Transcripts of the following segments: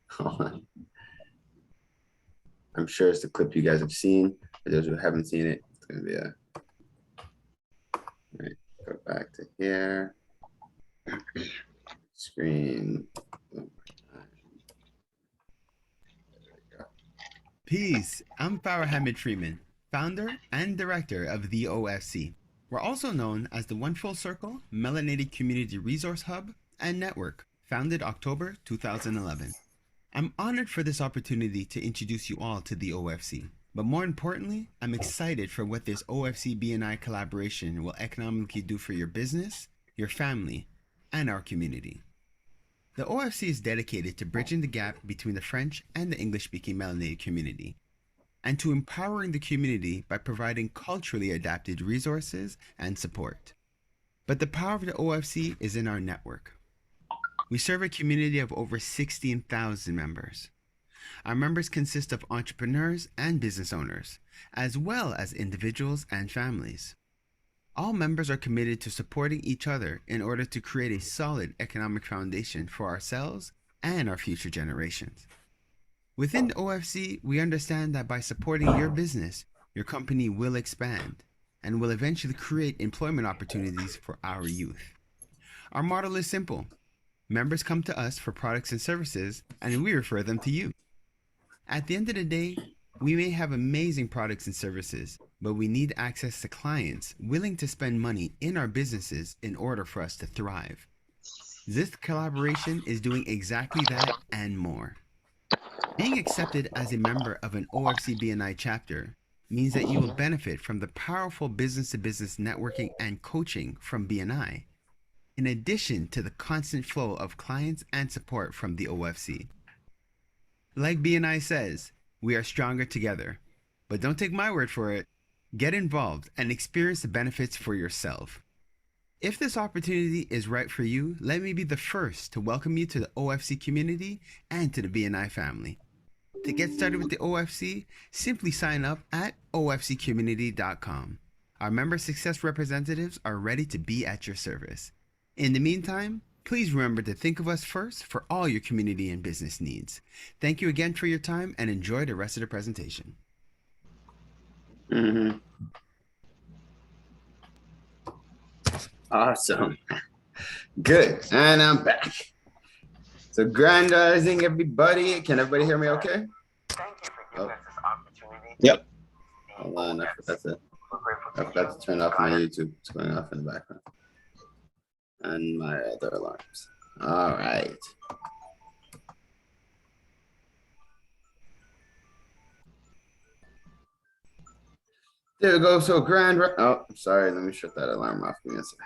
Hold on. I'm sure it's the clip you guys have seen. For those who haven't seen it, it's gonna be a right. Go back to here. Screen. Peace. I'm Farah Hamid Freeman, founder and director of the OFC. We're also known as the One Full Circle Melanated Community Resource Hub and Network, founded October 2011. I'm honored for this opportunity to introduce you all to the OFC. But more importantly, I'm excited for what this OFC BNI collaboration will economically do for your business, your family, and our community. The OFC is dedicated to bridging the gap between the French and the English-speaking melanated community, and to empowering the community by providing culturally adapted resources and support. But the power of the OFC is in our network. We serve a community of over 16,000 members. Our members consist of entrepreneurs and business owners, as well as individuals and families. All members are committed to supporting each other in order to create a solid economic foundation for ourselves and our future generations. Within the OFC, we understand that by supporting your business, your company will expand and will eventually create employment opportunities for our youth. Our model is simple. Members come to us for products and services, and we refer them to you. At the end of the day, we may have amazing products and services, but we need access to clients willing to spend money in our businesses in order for us to thrive. This collaboration is doing exactly that and more. Being accepted as a member of an OFC BNI chapter means that you will benefit from the powerful business-to-business networking and coaching from BNI, in addition to the constant flow of clients and support from the OFC. Like BNI says, we are stronger together. But don't take my word for it. Get involved and experience the benefits for yourself. If this opportunity is right for you, let me be the first to welcome you to the OFC community and to the BNI family. To get started with the OFC, simply sign up at ofccommunity.com. Our member success representatives are ready to be at your service. In the meantime, please remember to think of us first for all your community and business needs. Thank you again for your time and enjoy the rest of the presentation. Awesome. Good. And I'm back. So grand rising, everybody. Can everybody hear me okay? Thank you for giving us this opportunity. Yep. Hold on. I forgot to turn off my YouTube. It's going off in the background. And my other alarms. All right. There we go. So grand. Oh, sorry. Let me shut that alarm off. Give me a second.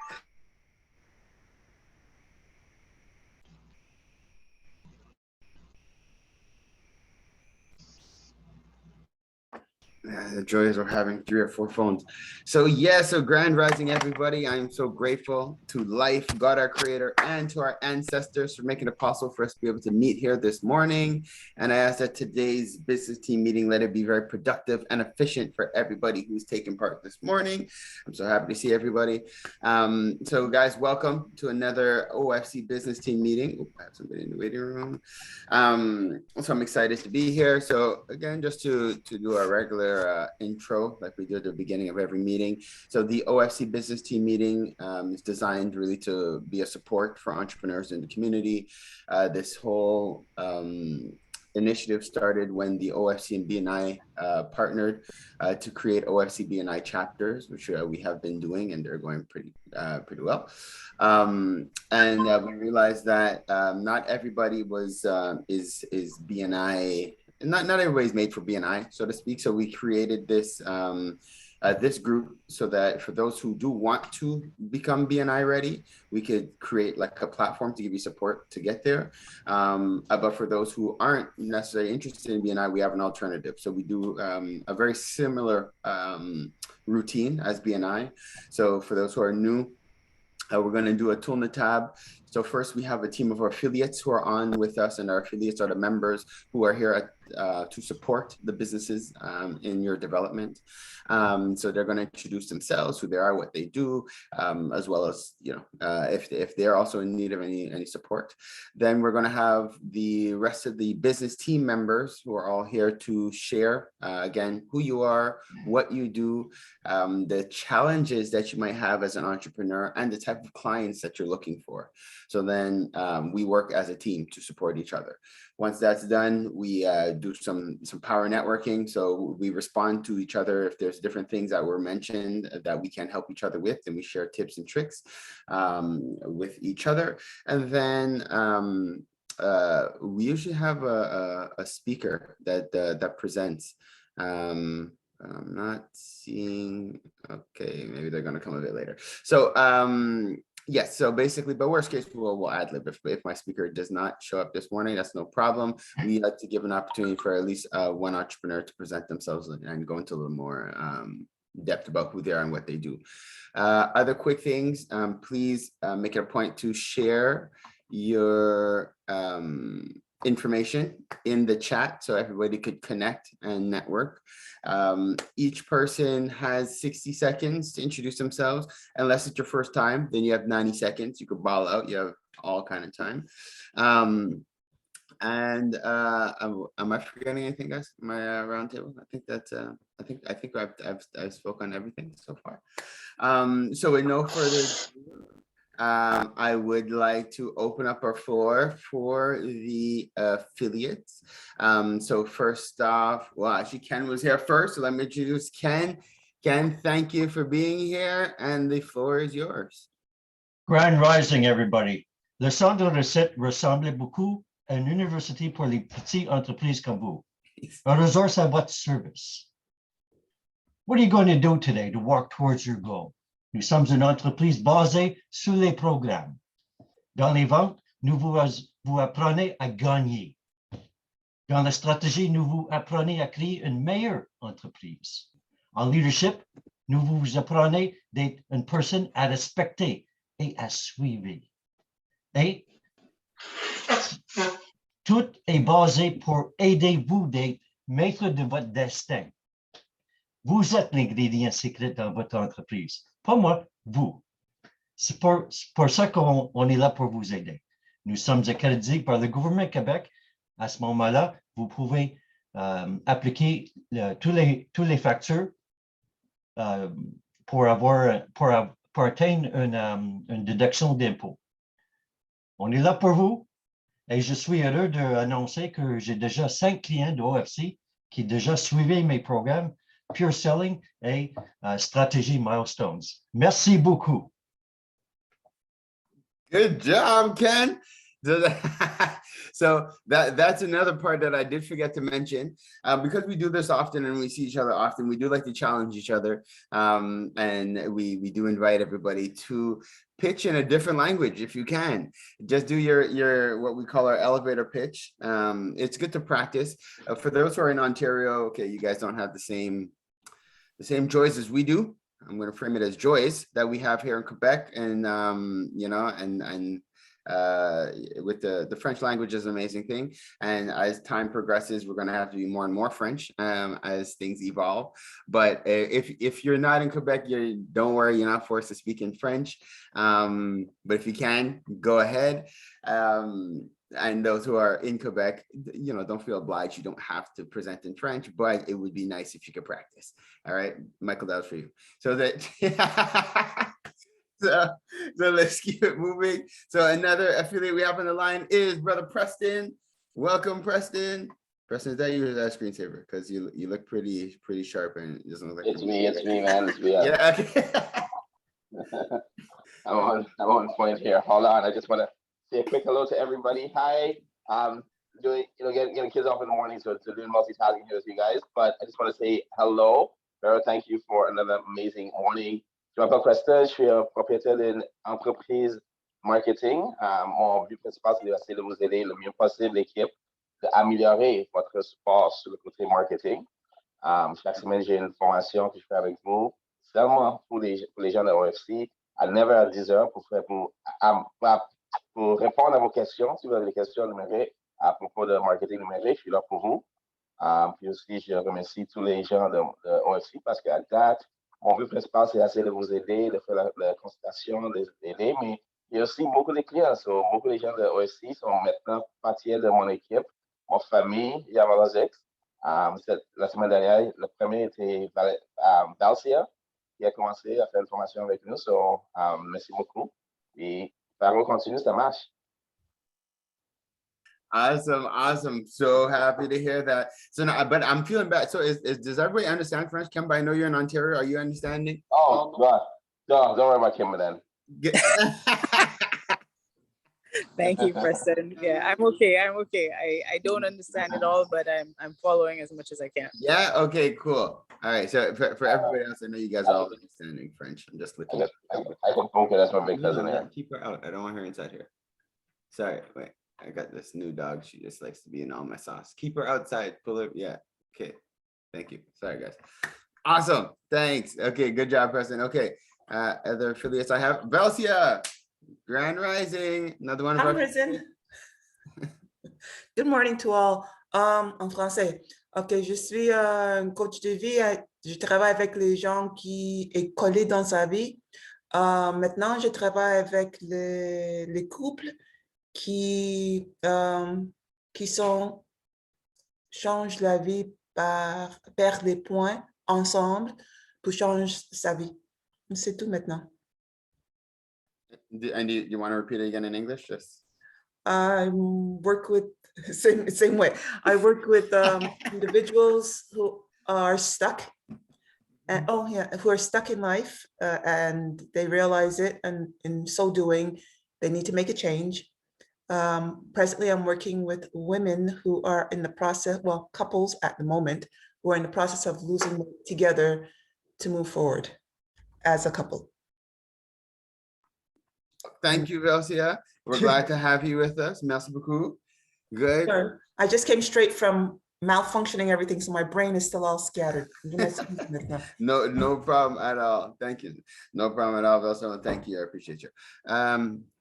The joys of having 3 or 4 phones. So so grand rising, everybody. I am so grateful to life, God, our creator, and to our ancestors for making it possible for us to be able to meet here this morning. And I ask that today's business team meeting, let it be very productive and efficient for everybody who's taking part this morning. I'm so happy to see everybody. So guys, welcome to another OFC business team meeting. Oops, I have somebody in the waiting room. So I'm excited to be here. So again, just to do our regular intro like we do at the beginning of every meeting. So the OFC business team meeting is designed really to be a support for entrepreneurs in the community. This whole initiative started when the OFC and BNI partnered to create OFC BNI chapters, which we have been doing, and they're going pretty well. We realized that not everybody is BNI. Not everybody's made for BNI, so to speak. So we created this this group so that for those who do want to become BNI ready, we could create like a platform to give you support to get there. But for those who aren't necessarily interested in BNI, we have an alternative. So we do a very similar routine as BNI. So for those who are new, we're going to do a tool in the tab. So first we have a team of our affiliates who are on with us, and our affiliates are the members who are here to support the businesses in your development. So they're going to introduce themselves, who they are, what they do, as well as, if they're also in need of any support. Then we're going to have the rest of the business team members who are all here to share, again, who you are, what you do, the challenges that you might have as an entrepreneur, and the type of clients that you're looking for. So then we work as a team to support each other. Once that's done, we do some power networking. So we respond to each other. If there's different things that were mentioned that we can help each other with, and we share tips and tricks with each other. And then we usually have a speaker that presents. I'm not seeing, okay, maybe they're going to come a bit later. So yes, so basically, but worst case, we'll ad lib. If my speaker does not show up this morning, that's no problem. We like to give an opportunity for at least one entrepreneur to present themselves and go into a little more depth about who they are and what they do. Other quick things, please make it a point to share your information in the chat so everybody could connect and network. Each person has 60 seconds to introduce themselves. Unless it's your first time, then you have 90 seconds. You could ball out. You have all kind of time. Am I forgetting anything, guys? My roundtable. I think that's. I think I've spoken on everything so far. So with no further ado, I would like to open up our floor for the affiliates. So first off, well, actually Ken was here first, so let me introduce Ken. Ken, thank you for being here, and the floor is yours. Grand Rising, everybody. Le centre de recette ressemblait beaucoup à une université pour les petites entreprises comme vous. A resource à votre service. What are you going to do today to work towards your goal? Nous sommes une entreprise basée sur les programmes. Dans les ventes, nous vous apprenez à gagner. Dans la stratégie, nous vous apprenez à créer une meilleure entreprise. En leadership, nous vous apprenez d'être une personne à respecter et à suivre. Et tout est basé pour aider vous d'être maître de votre destin. Vous êtes l'ingrédient secret dans votre entreprise. Pas moi, vous. C'est pour ça qu'on est là pour vous aider. Nous sommes accrédités par le gouvernement du Québec. À ce moment-là, vous pouvez appliquer tous les factures pour atteindre une déduction d'impôt. On est là pour vous et je suis heureux d'annoncer que j'ai déjà 5 clients de OFC qui ont déjà suivi mes programmes Pure Selling et Stratégie Milestones. Merci beaucoup. Good job, Ken. So that's another part that I did forget to mention. Because we do this often and we see each other often, we do like to challenge each other. And we do invite everybody to pitch in a different language if you can. Just do your what we call our elevator pitch. It's good to practice. For those who are in Ontario, okay, you guys don't have the same joys as we do. I'm going to frame it as joys that we have here in Quebec, and with the French language is an amazing thing. And as time progresses, we're going to have to be more and more French as things evolve. But if you're not in Quebec, don't worry, you're not forced to speak in French. But if you can, go ahead. And those who are in Quebec, don't feel obliged. You don't have to present in French, but it would be nice if you could practice. All right, Michael, that was for you. So that so let's keep it moving. So another affiliate we have on the line is Brother Preston. Welcome, Preston. Preston, is that you or is that a screensaver? Because you look pretty sharp and it doesn't look like it's me, man. It's me. Yeah. Okay. I'm on point here. Hold on. I just want to say a quick hello to everybody. Hi. Getting kids off in the morning, so doing multitasking here with you guys. But I just want to say hello. Vera, thank you for another amazing morning. Je m'appelle Preston, je suis propriétaire d'une entreprise marketing. Mon but principal, c'est d'essayer de vous aider le mieux possible, l'équipe, d'améliorer votre support sur le côté marketing. Chaque semaine, j'ai une formation que je fais avec vous, seulement pour les gens de OFC, à 9h à 10h, pour répondre à vos questions. Si vous avez des questions numériques à propos de marketing numérique, je suis là pour vous. Puis aussi, je remercie tous les gens de OFC parce qu'à date, mon but principal, c'est d'essayer de vous aider, de faire la consultation, d'aider, mais il y a aussi beaucoup de clients. Beaucoup de gens de OFC sont maintenant partie de mon équipe, mon famille et mes ex. La semaine dernière, le premier était Dalcia, qui a commencé à faire une formation avec nous. Merci beaucoup. Et Paro continue, ça marche. Awesome, awesome. So happy to hear that. So now, but I'm feeling bad. So does everybody understand French? Kemba, I know you're in Ontario. Are you understanding? Oh, God. Don't worry about Kimber then. Thank you, Preston. Yeah, I'm okay. I don't understand it all, but I'm following as much as I can. Yeah. Okay. Cool. All right. So for everybody else, I know you guys are all understanding French. I'm just looking. I can poke it. That's my big cousin No, there. keep her out. I don't want her inside here. Sorry. Wait. I got this new dog. She just likes to be in all my sauce. Keep her outside. Pull her. Yeah. Okay. Thank you. Sorry, guys. Awesome. Thanks. Okay. Good job, Preston. Okay. Other affiliates I have. Velcia. Grand Rising. Another one of our. Good morning to all. En français. Ok, je suis un coach de vie. Je travaille avec les gens qui est collé dans sa vie. Maintenant, je travaille avec les couples qui changent la vie par perdre des points ensemble pour changer sa vie. C'est tout maintenant. And you want to repeat it again in English? Just. I work with same way. I work with individuals who are stuck and who are stuck in life and they realize it, and in so doing, they need to make a change. Presently, I'm working with women who are in the process, well, couples at the moment, who are in the process of losing weight together to move forward as a couple. Thank you, Velcia. We're glad to have you with us. Merci beaucoup. Good. Sure. I just came straight from malfunctioning everything, so my brain is still all scattered. No problem at all. Thank you. No problem at all, Velcia. Thank you. I appreciate you.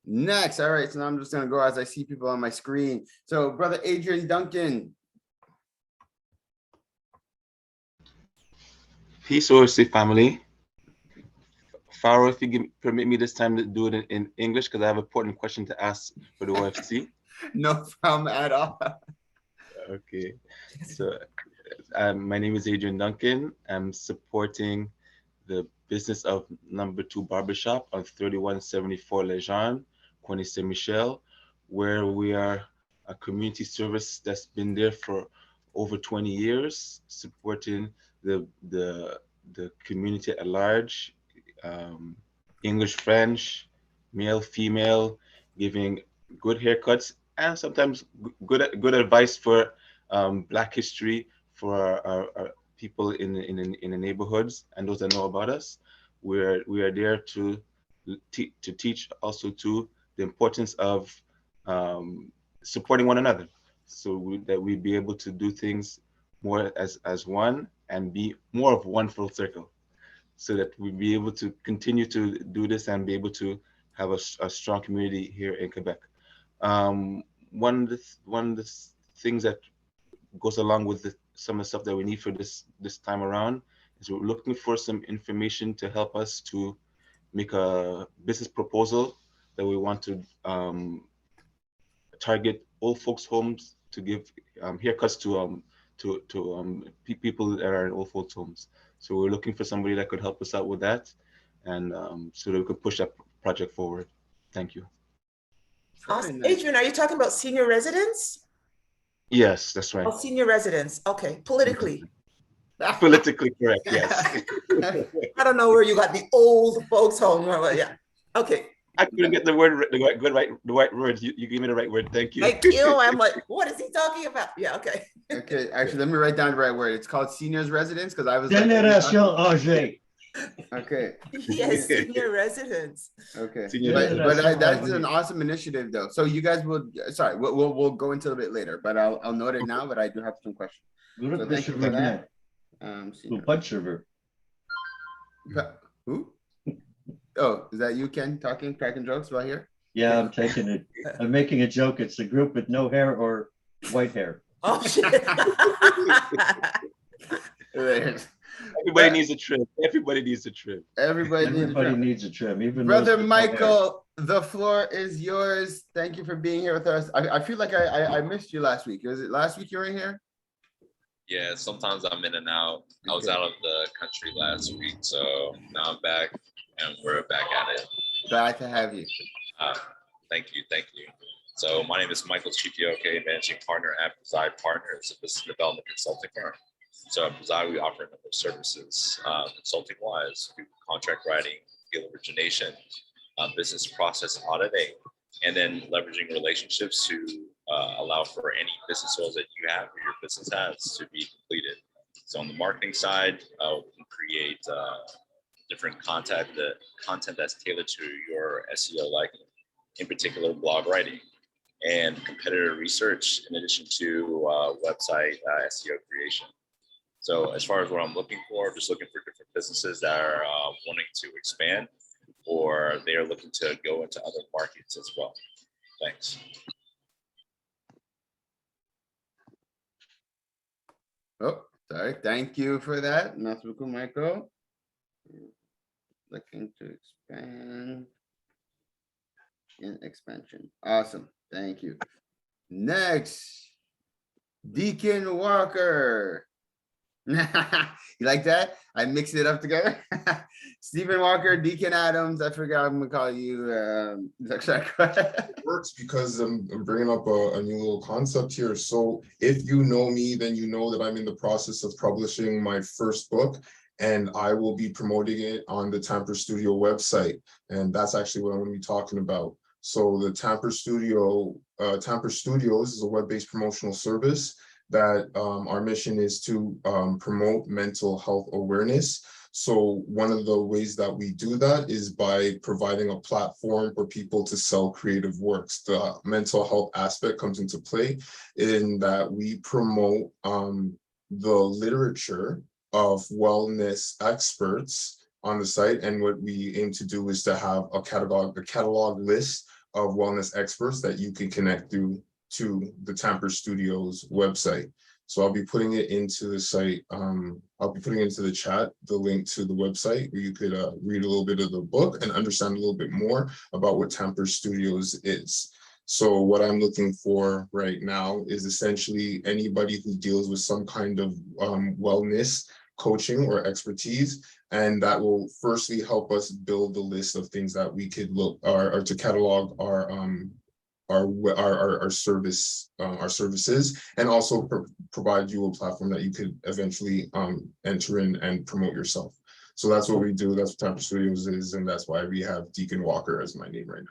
Next, all right. So now I'm just gonna go as I see people on my screen. So, brother Adrian Duncan. Peace, OFC family. Farrell, if you permit me this time to do it in English, because I have an important question to ask for the OFC. No problem at all. Okay. So my name is Adrian Duncan. I'm supporting the business of Number 2 Barbershop on 3174 Legendre, Coigny Saint-Michel, where we are a community service that's been there for over 20 years, supporting the community at large. English, French, male, female, giving good haircuts and sometimes good advice for Black history for our people in the neighborhoods and those that know about us. We are there to teach also to the importance of supporting one another, so that we be able to do things more as one and be more of one full circle, so that we be able to continue to do this and be able to have a strong community here in Quebec. One of the things that goes along with some of the stuff that we need for this time around is we're looking for some information to help us to make a business proposal that we want to target old folks' homes to give haircuts to people that are in old folks' homes. So we're looking for somebody that could help us out with that, and so that we could push that project forward. Thank you. Awesome. Adrian, are you talking about senior residents? Yes, that's right. Oh, senior residents. Okay, politically. Politically correct, yes. I don't know where you got the old folks home. Yeah. Okay. I couldn't get the right words. You gave me the right word. Thank you. Thank you. I'm like, what is he talking about? Yeah, okay. Okay, actually, let me write down the right word. It's called seniors residence, because I was Génération âgée. Okay. Yes, senior residents. Okay. Senior But that's an awesome initiative, though. So you guys will, sorry, we'll go into a bit later, but I'll note it now, but I do have some questions. So thank you for that. Server. Who? Oh, is that you, Ken, talking, cracking jokes right here? Yeah, I'm taking it. I'm making a joke. It's a group with no hair or white hair. Oh, shit. Everybody needs a trip. Everybody needs a trip. Everybody Needs a trim. Even Brother those- Michael, the floor is yours. Thank you for being here with us. I feel like I missed you last week. Was it last week you were in here? Yeah, sometimes I'm in and out. I was out of the country last week, so now I'm back and we're back at it. Glad to have you. Thank you. So my name is Michael Chikioke, managing partner at Preside Partners, a business development consulting firm. So at Preside, we offer a number of services, consulting-wise, contract writing, deal origination, business process auditing, and then leveraging relationships to allow for any business goals that you have or your business has to be completed. So on the marketing side, we can create different content that's tailored to your SEO liking, in particular blog writing and competitor research, in addition to website SEO creation. So as far as what I'm looking for, I'm just looking for different businesses that are wanting to expand, or they are looking to go into other markets as well. Thanks. Oh, sorry. Thank you for that. Merci beaucoup, Michael. Looking to expand in expansion. Awesome. Thank you. Next, Deacon Walker. You like that? I mixed it up together. Stephen Walker, Deacon Adams. I forgot I'm gonna call you. It works because I'm bringing up a new little concept here. So if you know me, then you know that I'm in the process of publishing my first book, and I will be promoting it on the Tamper Studio website. And that's actually what I'm going to be talking about. So the Tamper Studios is a web-based promotional service that our mission is to promote mental health awareness. So one of the ways that we do that is by providing a platform for people to sell creative works. The mental health aspect comes into play in that we promote the literature of wellness experts on the site. And what we aim to do is to have a catalog list of wellness experts that you can connect through to the Tamper Studios website. So I'll be putting it into the site. I'll be putting into the chat the link to the website where you could read a little bit of the book and understand a little bit more about what Tamper Studios is. So what I'm looking for right now is essentially anybody who deals with some kind of wellness coaching or expertise, and that will firstly help us build the list of things that we could look or to catalog our services, and also provide you a platform that you could eventually enter in and promote yourself. So that's what we do. That's what Tamper Studios is, and that's why we have Deacon Walker as my name right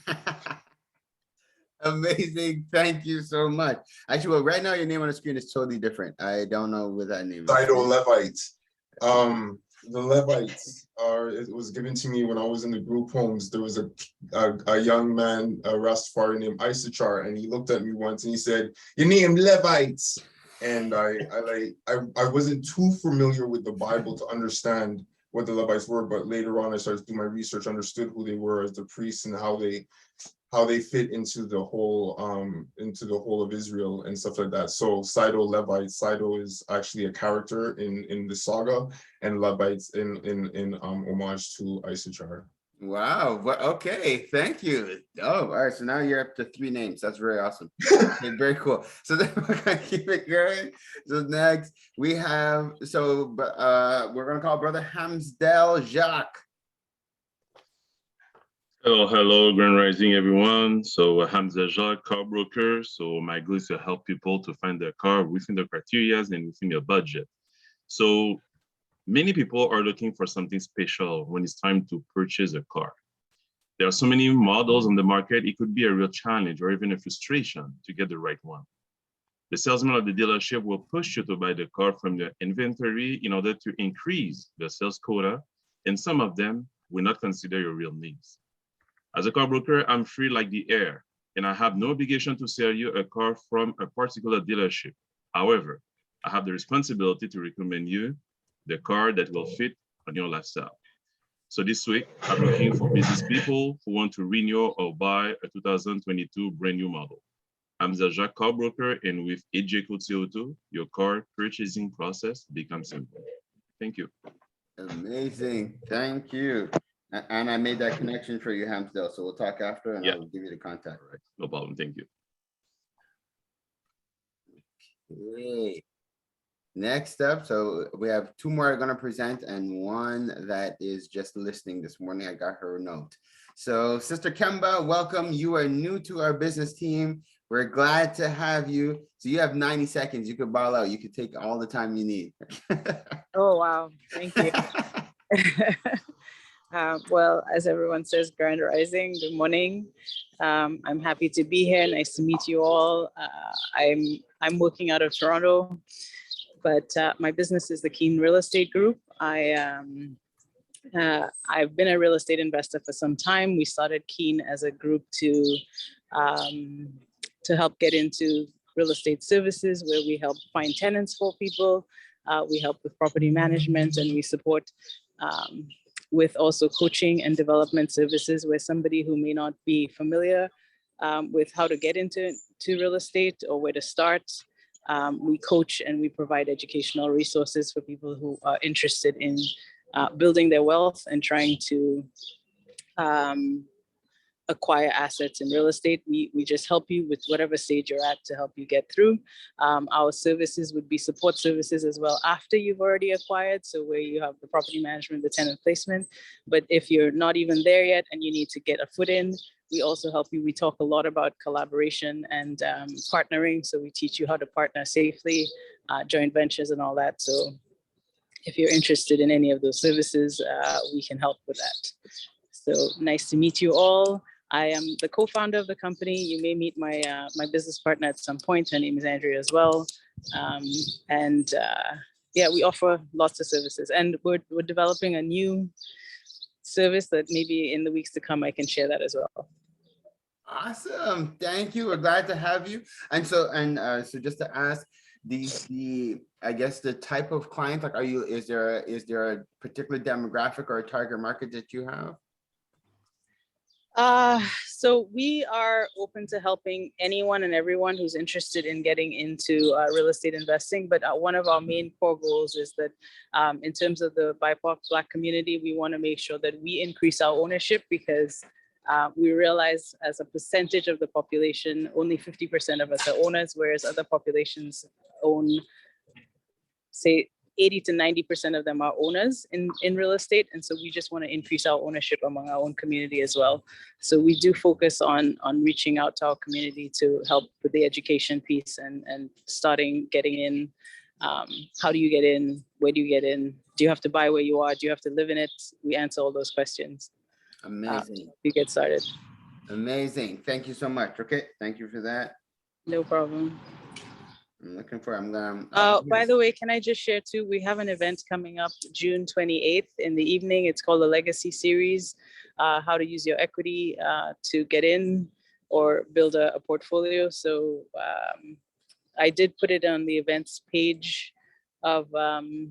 now. Amazing. Thank you so much. Actually, well, right now your name on the screen is totally different. I don't know what that name is. Dido Levites. The Levites it was given to me when I was in the group homes. There was a young man, a Rastafari named Issachar, and he looked at me once and he said, "Your name Levites." And I wasn't too familiar with the Bible to understand what the Levites were, but later on I started to do my research, understood who they were as the priests and how they fit into the whole of Israel and stuff like that. So Sido Levite, Sido is actually a character in the saga, and Levites in homage to Issachar. Wow. Well, okay. Thank you. Oh, all right. So now you're up to 3 names. That's very awesome. Okay, very cool. So then we're gonna keep it going. So next we have we're gonna call Brother Hamsdel Jacques. Hello, Grand Rising, everyone. So Hamza Jacques, car broker. So my goal is to help people to find their car within the criteria and within their budget. So many people are looking for something special when it's time to purchase a car. There are so many models on the market, it could be a real challenge or even a frustration to get the right one. The salesman of the dealership will push you to buy the car from the inventory in order to increase the sales quota, and some of them will not consider your real needs. As a car broker, I'm free like the air, and I have no obligation to sell you a car from a particular dealership. However, I have the responsibility to recommend you the car that will fit on your lifestyle. So this week, I'm looking for business people who want to renew or buy a 2022 brand new model. Hamza Jacques, car broker, and with AJ CO2, your car purchasing process becomes simple. Thank you. Amazing. Thank you. And I made that connection for you, Hamsdale. So we'll talk after and Yeah. I'll give you the contact. Right. No problem. Thank you. Okay. Next up, so we have two more I'm going to present and one that is just listening this morning. I got her note. So Sister Kemba, welcome. You are new to our business team. We're glad to have you. So you have 90 seconds. You could ball out. You could take all the time you need. Oh, wow. Thank you. Well, as everyone says, Grand Rising, good morning. I'm happy to be here. Nice to meet you all. I'm working out of Toronto, but my business is the Keen Real Estate Group. I've been a real estate investor for some time. We started Keen as a group to help get into real estate services, where we help find tenants for people. We help with property management, and we support with also coaching and development services, where somebody who may not be familiar with how to get into real estate or where to start, we coach and we provide educational resources for people who are interested in building their wealth and trying to acquire assets in real estate. We just help you with whatever stage you're at to help you get through. Our services would be support services as well after you've already acquired, so where you have the property management, the tenant placement. But if you're not even there yet and you need to get a foot in, we also help you. We talk a lot about collaboration and partnering. So we teach you how to partner safely, joint ventures and all that. So if you're interested in any of those services, we can help with that. So nice to meet you all. I am the co-founder of the company. You may meet my my business partner at some point. Her name is Andrea as well. Yeah, we offer lots of services, and we're developing a new service that maybe in the weeks to come I can share that as well. Awesome. Thank you. We're glad to have you. And so just to ask, the I guess the type of client, like, is there a particular demographic or a target market that you have? So we are open to helping anyone and everyone who's interested in getting into real estate investing. But one of our main core goals is that in terms of the BIPOC Black community, we want to make sure that we increase our ownership, because we realize as a percentage of the population, only 50% of us are owners, whereas other populations own, say, 80 to 90% of them are owners in real estate. And so we just want to increase our ownership among our own community as well. So we do focus on reaching out to our community to help with the education piece and getting in. How do you get in? Where do you get in? Do you have to buy where you are? Do you have to live in it? We answer all those questions. Amazing. We get started. Amazing. Thank you so much. Okay. Thank you for that. No problem. By the way, can I just share too, we have an event coming up June 28th in the evening. It's called the Legacy Series, how to use your equity to get in or build a portfolio. So I did put it on the events page of the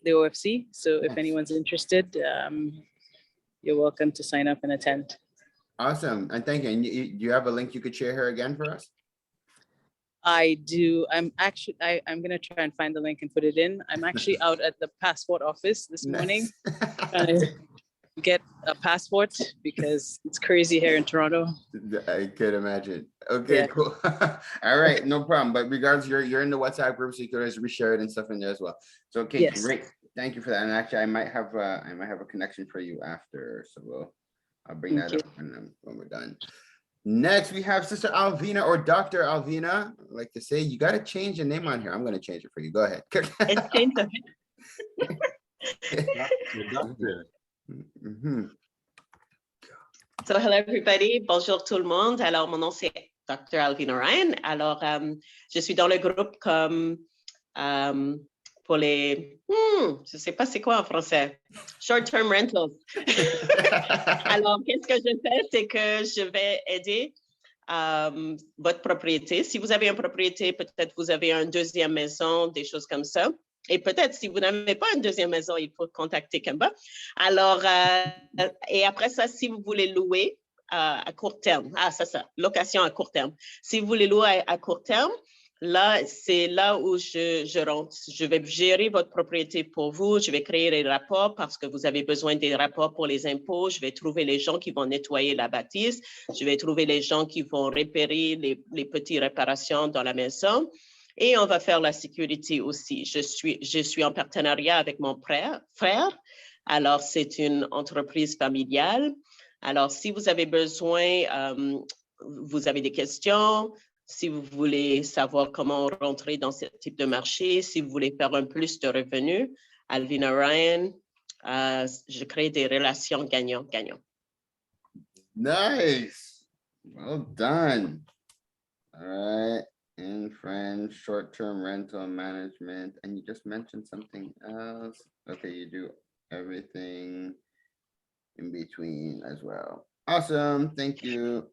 OFC. So if anyone's interested, you're welcome to sign up and attend. Awesome. And thank you. And do you have a link you could share here again for us? I do. I'm going to try and find the link and put it in. I'm actually out at the passport office this morning. Get a passport because it's crazy here in Toronto. I could imagine. Okay, yeah. Cool. All right, no problem. But regardless, you're in the WhatsApp group, so you could always reshare it and stuff in there as well. So okay, yes. Great. Thank you for that. And actually, I might have a connection for you after, so I'll bring that up when we're done. Next, we have Sister Alvina, or Dr. Alvina. I like to say, you got to change your name on here. I'm going to change it for you. Go ahead. It's changed. So, hello everybody. Bonjour tout le monde. Alors, mon nom c'est Dr. Alvina Ryan. Alors, je suis dans le groupe comme pour les, je sais pas c'est quoi en français, short-term rentals. Alors, qu'est-ce que je fais, c'est que je vais aider votre propriété. Si vous avez une propriété, peut-être vous avez une deuxième maison, des choses comme ça. Et peut-être si vous n'avez pas une deuxième maison, il faut contacter Kemba. Alors, et après ça, si vous voulez louer, à court terme. Ah, ça, location à court terme. Si vous voulez louer à court terme, là, c'est là où je rentre. Je vais gérer votre propriété pour vous. Je vais créer les rapports parce que vous avez besoin des rapports pour les impôts. Je vais trouver les gens qui vont nettoyer la bâtisse. Je vais trouver les gens qui vont réparer les petites réparations dans la maison. Et on va faire la sécurité aussi. Je suis en partenariat avec mon frère. Alors, c'est une entreprise familiale. Alors, si vous avez besoin, vous avez des questions, si vous voulez savoir comment rentrer dans ce type de marché, si vous voulez faire un plus de revenus, Alvina Ryan, je crée des relations gagnant-gagnant. Nice. Well done. All right. In French, short-term rental management. And you just mentioned something else. Okay, you do everything in between as well. Awesome. Thank you.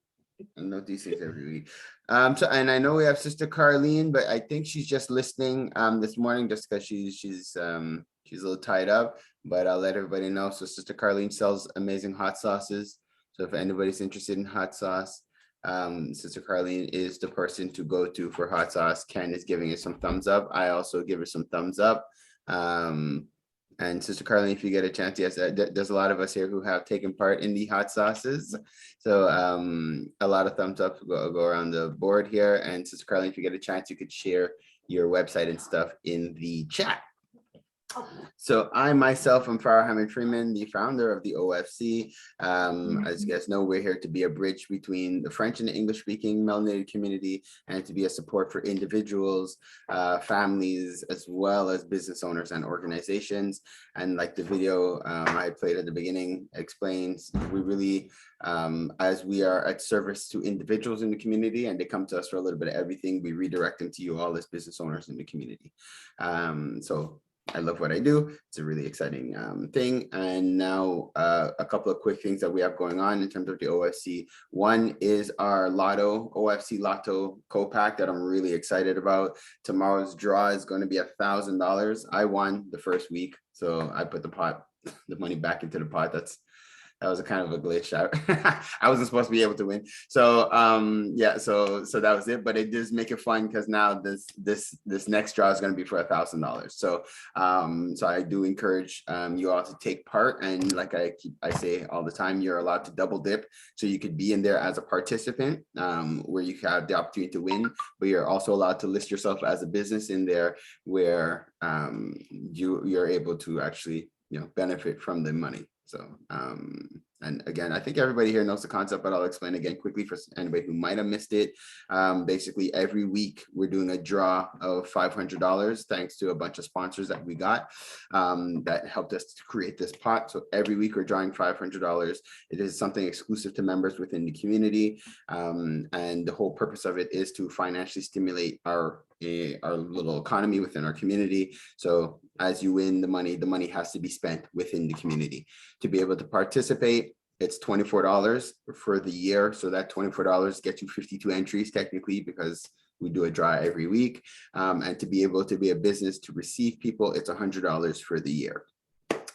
I note these things every week. And I know we have Sister Carlene, but I think she's just listening this morning just because she's a little tied up, but I'll let everybody know. So Sister Carlene sells amazing hot sauces. So if anybody's interested in hot sauce, Sister Carlene is the person to go to for hot sauce. Ken is giving it some thumbs up. I also give her some thumbs up. And Sister Carlene, if you get a chance, yes, there's a lot of us here who have taken part in the hot sauces. So a lot of thumbs up go around the board here. And Sister Carlene, if you get a chance, you could share your website and stuff in the chat. So I myself am Farah Hamid Freeman, the founder of the OFC. As you guys know, we're here to be a bridge between the French and the English speaking melanated community and to be a support for individuals, families, as well as business owners and organizations. And like the video I played at the beginning explains, we really, as we are at service to individuals in the community and they come to us for a little bit of everything, we redirect them to you all as business owners in the community. So I love what I do. It's a really exciting thing. And now a couple of quick things that we have going on in terms of the OFC. One is our Lotto, OFC Lotto co-pack that I'm really excited about. Tomorrow's draw is going to be $1,000. I won the first week, so I put the money back into the pot. That was a kind of a glitch. I wasn't supposed to be able to win. So yeah, so that was it. But it does make it fun because now this next draw is going to be for $1,000. So so I do encourage you all to take part. And like I say all the time, you're allowed to double dip. So you could be in there as a participant where you have the opportunity to win, but you're also allowed to list yourself as a business in there where you're able to actually benefit from the money. So, and again, I think everybody here knows the concept, but I'll explain again quickly for anybody who might have missed it. Basically, every week we're doing a draw of $500 thanks to a bunch of sponsors that we got that helped us to create this pot. So every week we're drawing $500. It is something exclusive to members within the community. And the whole purpose of it is to financially stimulate our little economy within our community. So as you win the money has to be spent within the community. To be able to participate, it's $24 for the year. So that $24 gets you 52 entries technically because we do a draw every week. And to be able to be a business to receive people, it's $100 for the year.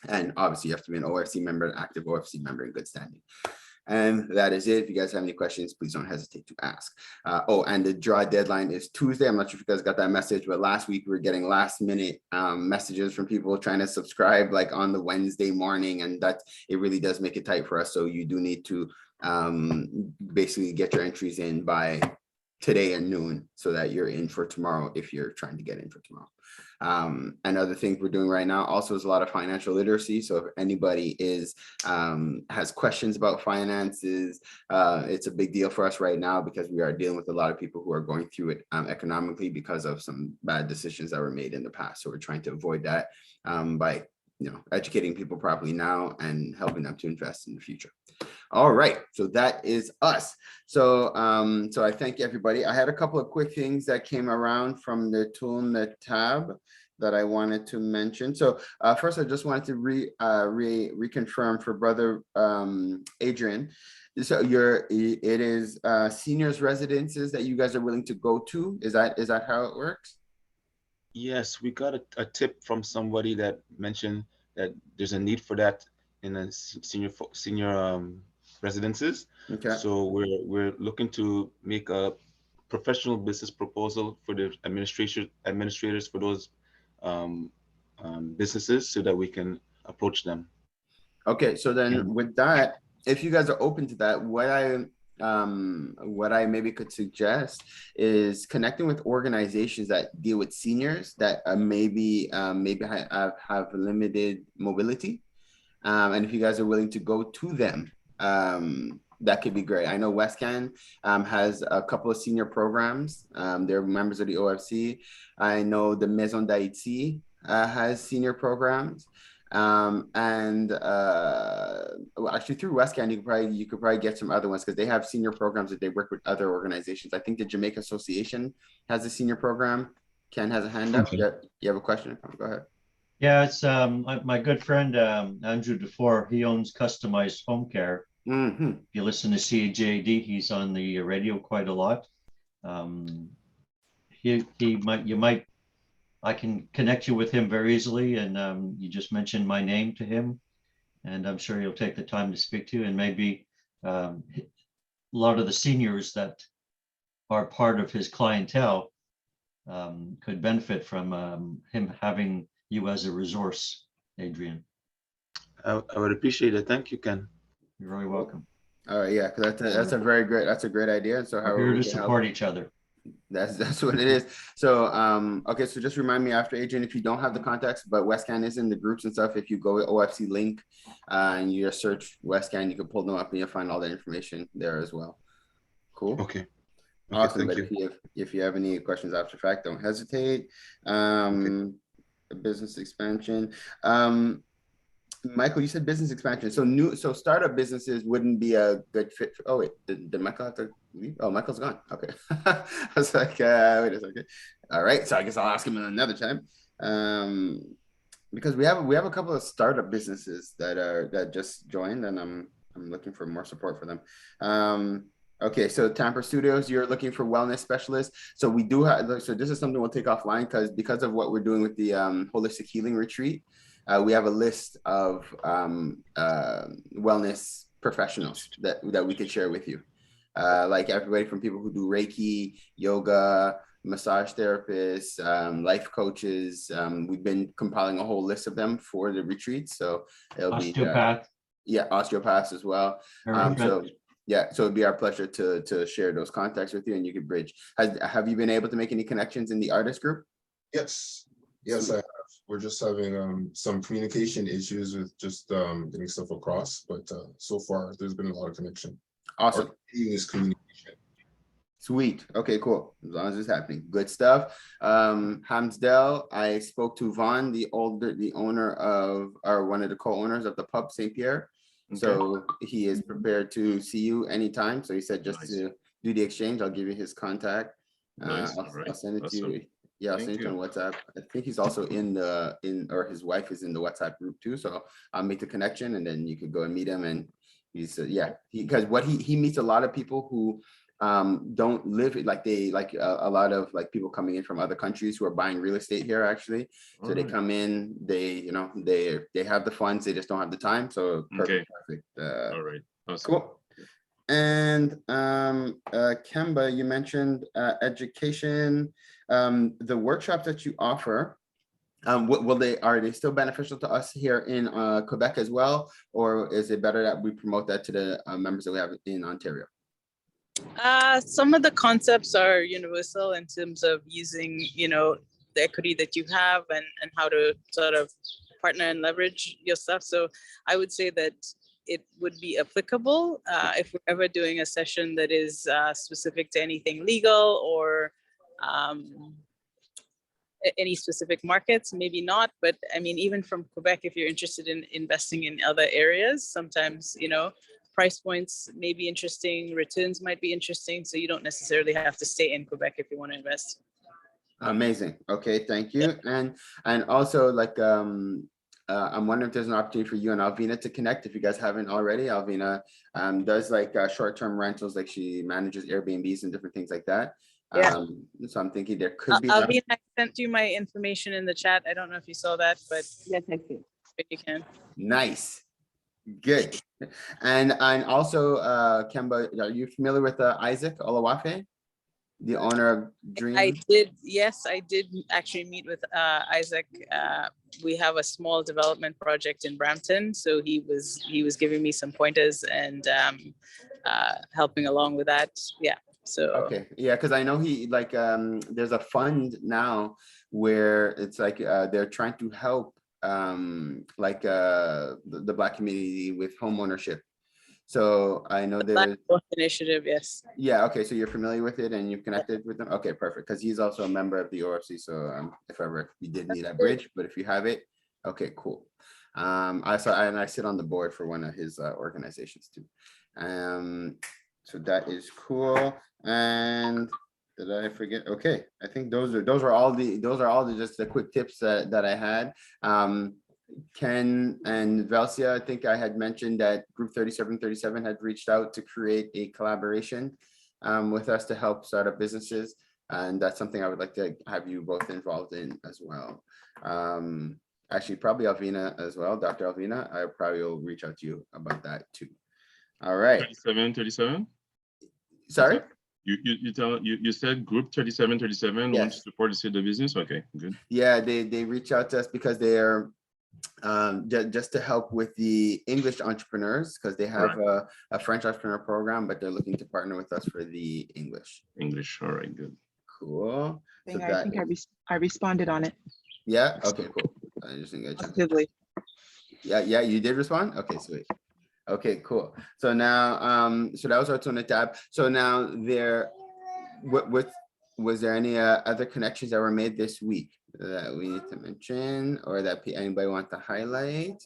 And obviously you have to be an OFC member, an active OFC member in good standing. And that is it. If you guys have any questions, please don't hesitate to ask. Oh, and the draw deadline is Tuesday. I'm not sure if you guys got that message, but last week we were getting last minute messages from people trying to subscribe like on the Wednesday morning, and that it really does make it tight for us. So you do need to basically get your entries in by today at noon so that you're in for tomorrow if you're trying to get in for tomorrow. And other things we're doing right now also is a lot of financial literacy. So if anybody has questions about finances, it's a big deal for us right now because we are dealing with a lot of people who are going through it economically because of some bad decisions that were made in the past. So we're trying to avoid that by educating people properly now and helping them to invest in the future. All right, so that is us. So so I thank everybody. I had a couple of quick things that came around from the Toolnet tab that I wanted to mention. So first, I just wanted to reconfirm for Brother Adrian. So it is seniors residences that you guys are willing to go to. Is that how it works? Yes, we got a tip from somebody that mentioned that there's a need for that in a senior residences. Okay. So we're looking to make a professional business proposal for the administrators for those businesses so that we can approach them. Okay, so then with that, if you guys are open to that, what I maybe could suggest is connecting with organizations that deal with seniors that maybe have limited mobility, and if you guys are willing to go to them, that could be great. I know WestCan has a couple of senior programs. They're members of the OFC. I know the Maison d'Haïti has senior programs. Well, actually through WestCan, you could probably get some other ones because they have senior programs that they work with other organizations. I think the Jamaica Association has a senior program. Ken has a hand up. You have a question? Go ahead. Yeah, it's my good friend Andrew DeFore. He owns Customized Home Care. Mm-hmm. If you listen to CJD, he's on the radio quite a lot. I can connect you with him very easily, and you just mentioned my name to him, and I'm sure he'll take the time to speak to you. And maybe a lot of the seniors that are part of his clientele could benefit from him having you as a resource, Adrian. I would appreciate it. Thank you, Ken. You're very welcome. All right, yeah, because that's a great idea. So we're here to support each other. That's what it is. So okay, so just remind me after, Adrian, if you don't have the context, but WestCan is in the groups and stuff. If you go with OFC link and you just search WestCan, you can pull them up and you'll find all that information there as well. Cool. Okay. Awesome. But if you have any questions after fact, don't hesitate. Business expansion. Michael, you said business expansion. So startup businesses wouldn't be a good fit. Oh wait, did Michael have to leave? Oh, Michael's gone. Okay. I was like, wait a second. All right. So I guess I'll ask him another time. Because we have a couple of startup businesses that just joined, and I'm looking for more support for them. Okay, so Tamper Studios, you're looking for wellness specialists. So we do have, so this is something we'll take offline because of what we're doing with the holistic healing retreat. We have a list of wellness professionals that we could share with you. Like everybody from people who do Reiki, yoga, massage therapists, life coaches. We've been compiling a whole list of them for the retreat. So it'll osteopath. Osteopaths as well. So it'd be our pleasure to share those contacts with you, and you can bridge. Have you been able to make any connections in the artist group? Yes, I have. We're just having some communication issues with just getting stuff across, but so far there's been a lot of connection. Awesome. Is communication. Sweet. Okay, cool. As long as it's happening. Good stuff. Hamsdale, I spoke to Vaughn, the owner of, or one of the co-owners of the pub St. Pierre. Okay. So he is prepared to see you anytime. So he said just to do the exchange, I'll give you his contact. I'll send it to you. Yeah, I'll send it on WhatsApp. I think he's also or his wife is in the WhatsApp group too. So I'll make the connection, and then you could go and meet him. And he's because he meets a lot of people who don't live a lot of people coming in from other countries who are buying real estate here actually. So they come in, they have the funds, they just don't have the time. So perfect. All right. Awesome. Cool. And Kemba, you mentioned education, the workshops that you offer. Are they still beneficial to us here in Quebec as well, or is it better that we promote that to the members that we have in Ontario? Some of the concepts are universal in terms of using, the equity that you have and how to sort of partner and leverage your stuff. So I would say that it would be applicable if we're ever doing a session that is specific to anything legal or any specific markets, maybe not. But I mean, even from Quebec, if you're interested in investing in other areas, sometimes, price points may be interesting, returns might be interesting. So you don't necessarily have to stay in Quebec if you want to invest. Amazing. Okay, thank you. And also I'm wondering if there's an opportunity for you and Alvina to connect if you guys haven't already. Alvina does short-term rentals, she manages Airbnbs and different things like that. Yeah. So I'm thinking there could be. Alvina, I sent you my information in the chat. I don't know if you saw that, but yes, I see. But you can. Nice. Good. And also, Kemba, are you familiar with Isaac Olawafe, the owner of Dream? I did. Yes, I did actually meet with Isaac. We have a small development project in Brampton, so he was giving me some pointers and helping along with that. Yeah. So okay, yeah, because I know he like there's a fund now where it's like they're trying to help like the Black community with home ownership. So I know there's initiative. Yes. Yeah. Okay. So you're familiar with it and you've connected with them. Okay. Perfect. Because he's also a member of the OFC. So if ever we did need a bridge, but if you have it, okay, cool. I sit on the board for one of his organizations too. So that is cool. And did I forget? Okay. I think those are all the just the quick tips that I had. Ken and Velcia, I think I had mentioned that Group 3737 had reached out to create a collaboration with us to help startup businesses. And that's something I would like to have you both involved in as well. Actually, probably Alvina as well. Dr. Alvina, I probably will reach out to you about that too. All right. 3737? Sorry? You said Group 3737 Yes. wants to support the business? Okay, good. Yeah, they reach out to us because they are just to help with the English entrepreneurs, because they have a French entrepreneur program, but they're looking to partner with us for the English. All right, good. Cool. So I think I responded on it. Yeah. Okay. Cool. I just think Positively. Yeah. You did respond. Okay. Sweet. Okay. Cool. So now, so that was our tuna tab. So now was there any other connections that were made this week that we need to mention or that anybody want to highlight?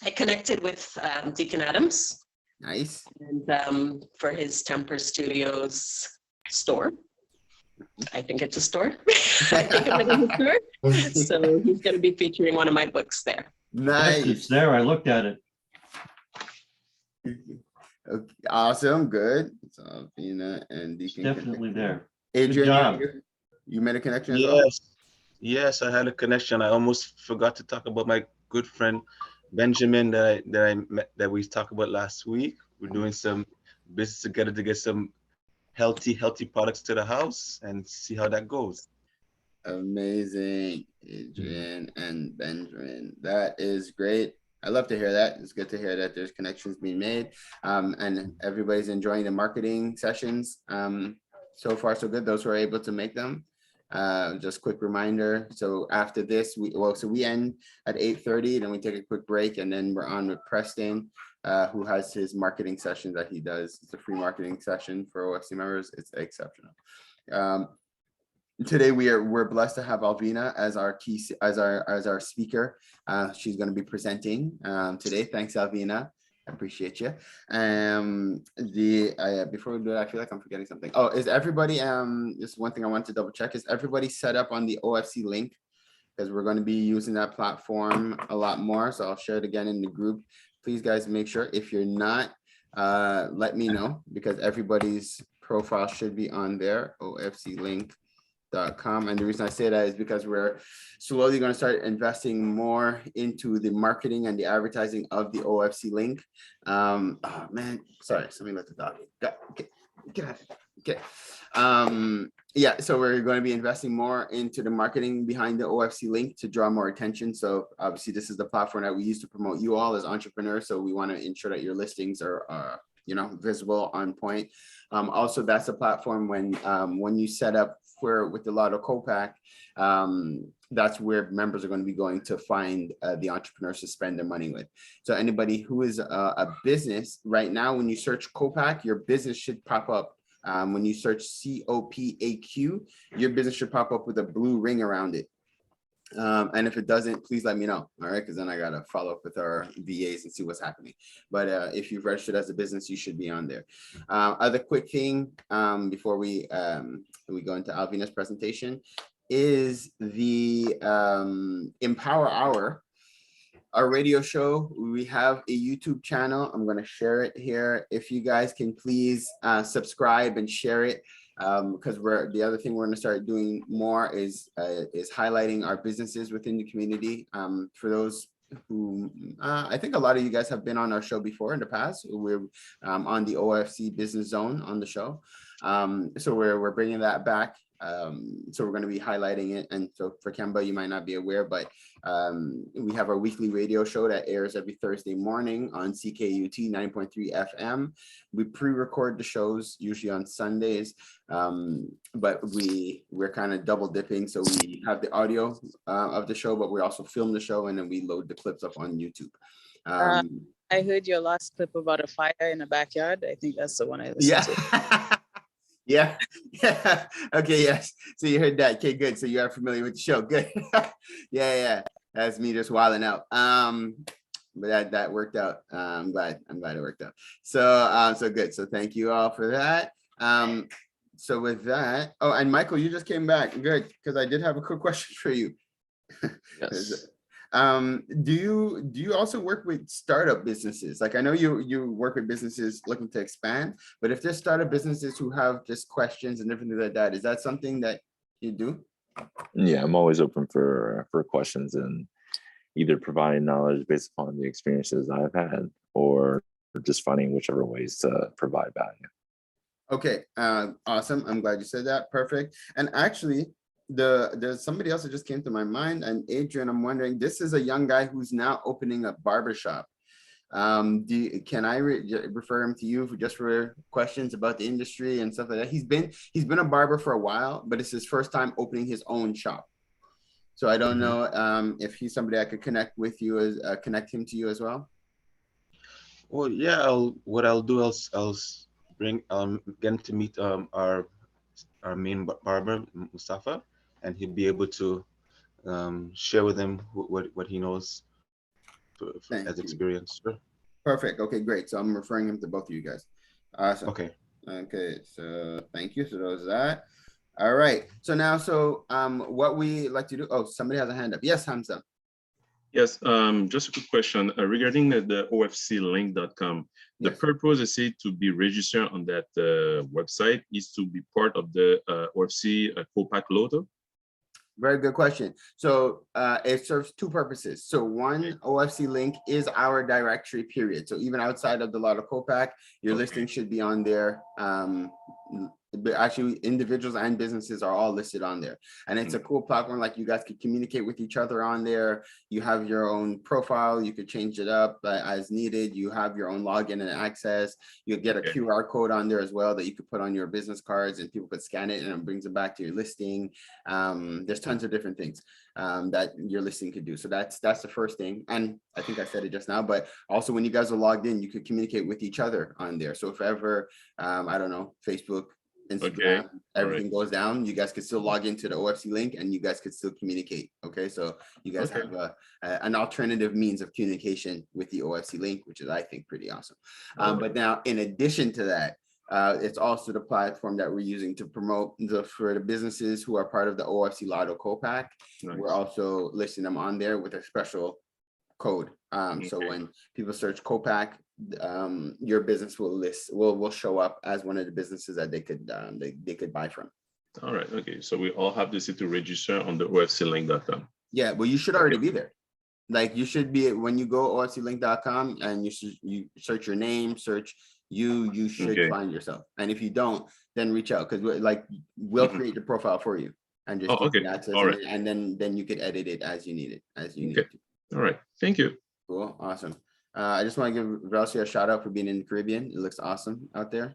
I connected with Deacon Adams. Nice. And for his Temper Studios store. I think it's a store. I think of it as a store. So he's going to be featuring one of my books there. Nice. Yes, it's there. I looked at it. Okay, awesome. Good. So Alvina and Deacon. Definitely there. Adrian, you made a connection as well? Yes, I had a connection. I almost forgot to talk about my good friend Benjamin that we talked about last week. We're doing some business together to get some healthy products to the house and see how that goes. Amazing, Adrian and Benjamin. That is great. I love to hear that. It's good to hear that there's connections being made, and everybody's enjoying the marketing sessions. So far, so good. Those who are able to make them. Just quick reminder. So after this, we end at 8:30, then we take a quick break, and then we're on with Preston, who has his marketing session that he does. It's a free marketing session for OFC members. It's exceptional. Today we're blessed to have Alvina as our speaker. She's going to be presenting today. Thanks, Alvina. I appreciate you. Before we do that, I feel like I'm forgetting something. Oh, is everybody, this is one thing I want to double check. Is everybody set up on the OFC link? Because we're going to be using that platform a lot more. So I'll share it again in the group. Please guys, make sure if you're not, let me know, because everybody's profile should be on there, ofclink.com. And the reason I say that is because we're slowly going to start investing more into the marketing and the advertising of the OFC link. Oh man, sorry, somebody let the dog get out. Okay. Yeah, so we're going to be investing more into the marketing behind the OFC link to draw more attention. So obviously this is the platform that we use to promote you all as entrepreneurs. So we want to ensure that your listings are visible, on point. Also, that's a platform when you set up with the Lotto Copac, that's where members are going to be going to find the entrepreneurs to spend their money with. So anybody who is a business right now, when you search Copac, your business should pop up. When you search COPAQ, your business should pop up with a blue ring around it. And if it doesn't, please let me know. All right, because then I got to follow up with our VAs and see what's happening. But if you've registered as a business, you should be on there. Other quick thing before we go into Alvina's presentation is the Empower Hour, our radio show. We have a YouTube channel. I'm going to share it here. If you guys can please subscribe and share it. Because the other thing we're going to start doing more is highlighting our businesses within the community. For those who I think a lot of you guys have been on our show before in the past. We're on the OFC Business Zone on the show. So we're bringing that back. So we're going to be highlighting it. And so for Kemba, you might not be aware, but we have our weekly radio show that airs every Thursday morning on CKUT 9.3 FM. We pre-record the shows usually on Sundays, but we're kind of double dipping. So we have the audio of the show, but we also film the show and then we load the clips up on YouTube. I heard your last clip about a fire in the backyard. I think that's the one I listened to. Yeah. Okay, yes. So you heard that. Okay, good. So you are familiar with the show. Good. Yeah. That's me just wilding out. But that worked out. I'm glad it worked out. So good. So thank you all for that. So with that, oh, and Michael, you just came back. Good, because I did have a quick question for you. Yes. Do you also work with startup businesses? Like I know you work with businesses looking to expand, but if there's startup businesses who have just questions and different things like that, is that something that you do? Yeah, I'm always open for questions and either providing knowledge based upon the experiences I've had or just finding whichever ways to provide value. Okay, awesome. I'm glad you said that. Perfect. And actually, there's somebody else that just came to my mind, and Adrian, I'm wondering, this is a young guy who's now opening a barbershop. Can I refer him to you for questions about the industry and stuff like that? He's been a barber for a while, but it's his first time opening his own shop. So I don't know if he's somebody I could connect with you connect him to you as well. Well, yeah, I'll bring get him to meet our main barber, Mustafa, and he'll be able to share with him what he knows as experience. Sure. Perfect. Okay, great. So I'm referring him to both of you guys. Awesome. Okay. Okay, so thank you. So there's that. All right. So now, what we like to do. Oh, somebody has a hand up. Yes, Hamza. Yes, just a quick question regarding the OFClink.com. The Yes. purpose is to be registered on that website is to be part of the OFC COPAC Lotto. Very good question. So it serves two purposes. So one, OFC link is our directory period. So even outside of the Lotto COPAC, your listing should be on there. But actually individuals and businesses are all listed on there, and it's a cool platform. Like you guys could communicate with each other on there. You have your own profile, you could change it up as needed. You have your own login and access. You get a QR code on there as well that you could put on your business cards, and people could scan it and it brings it back to your listing. There's tons of different things that your listing could do. So that's the first thing, and I think I said it just now, but also when you guys are logged in, you could communicate with each other on there. So if ever I don't know, Facebook, Instagram, everything goes down, you guys could still log into the OFC link and you guys could still communicate. Okay, so you guys have an alternative means of communication with the OFC link, which is, I think, pretty awesome. But now, in addition to that, it's also the platform that we're using to promote for the businesses who are part of the OFC Lotto COPAC. Nice. We're also listing them on there with a special code. So when people search COPAC, your business will show up as one of the businesses that they could buy from. All right. Okay. So we all have to register on the OFClink.com. Yeah, well, you should already be there. Like you should be when you go OFClink.com and you search your name, you should find yourself. And if you don't, then reach out because we'll create the profile for you and just give you access. All right. And then you could edit it as you need it, need to. All right. Thank you. Cool. Awesome. I just want to give Velcia a shout out for being in the Caribbean. It looks awesome out there.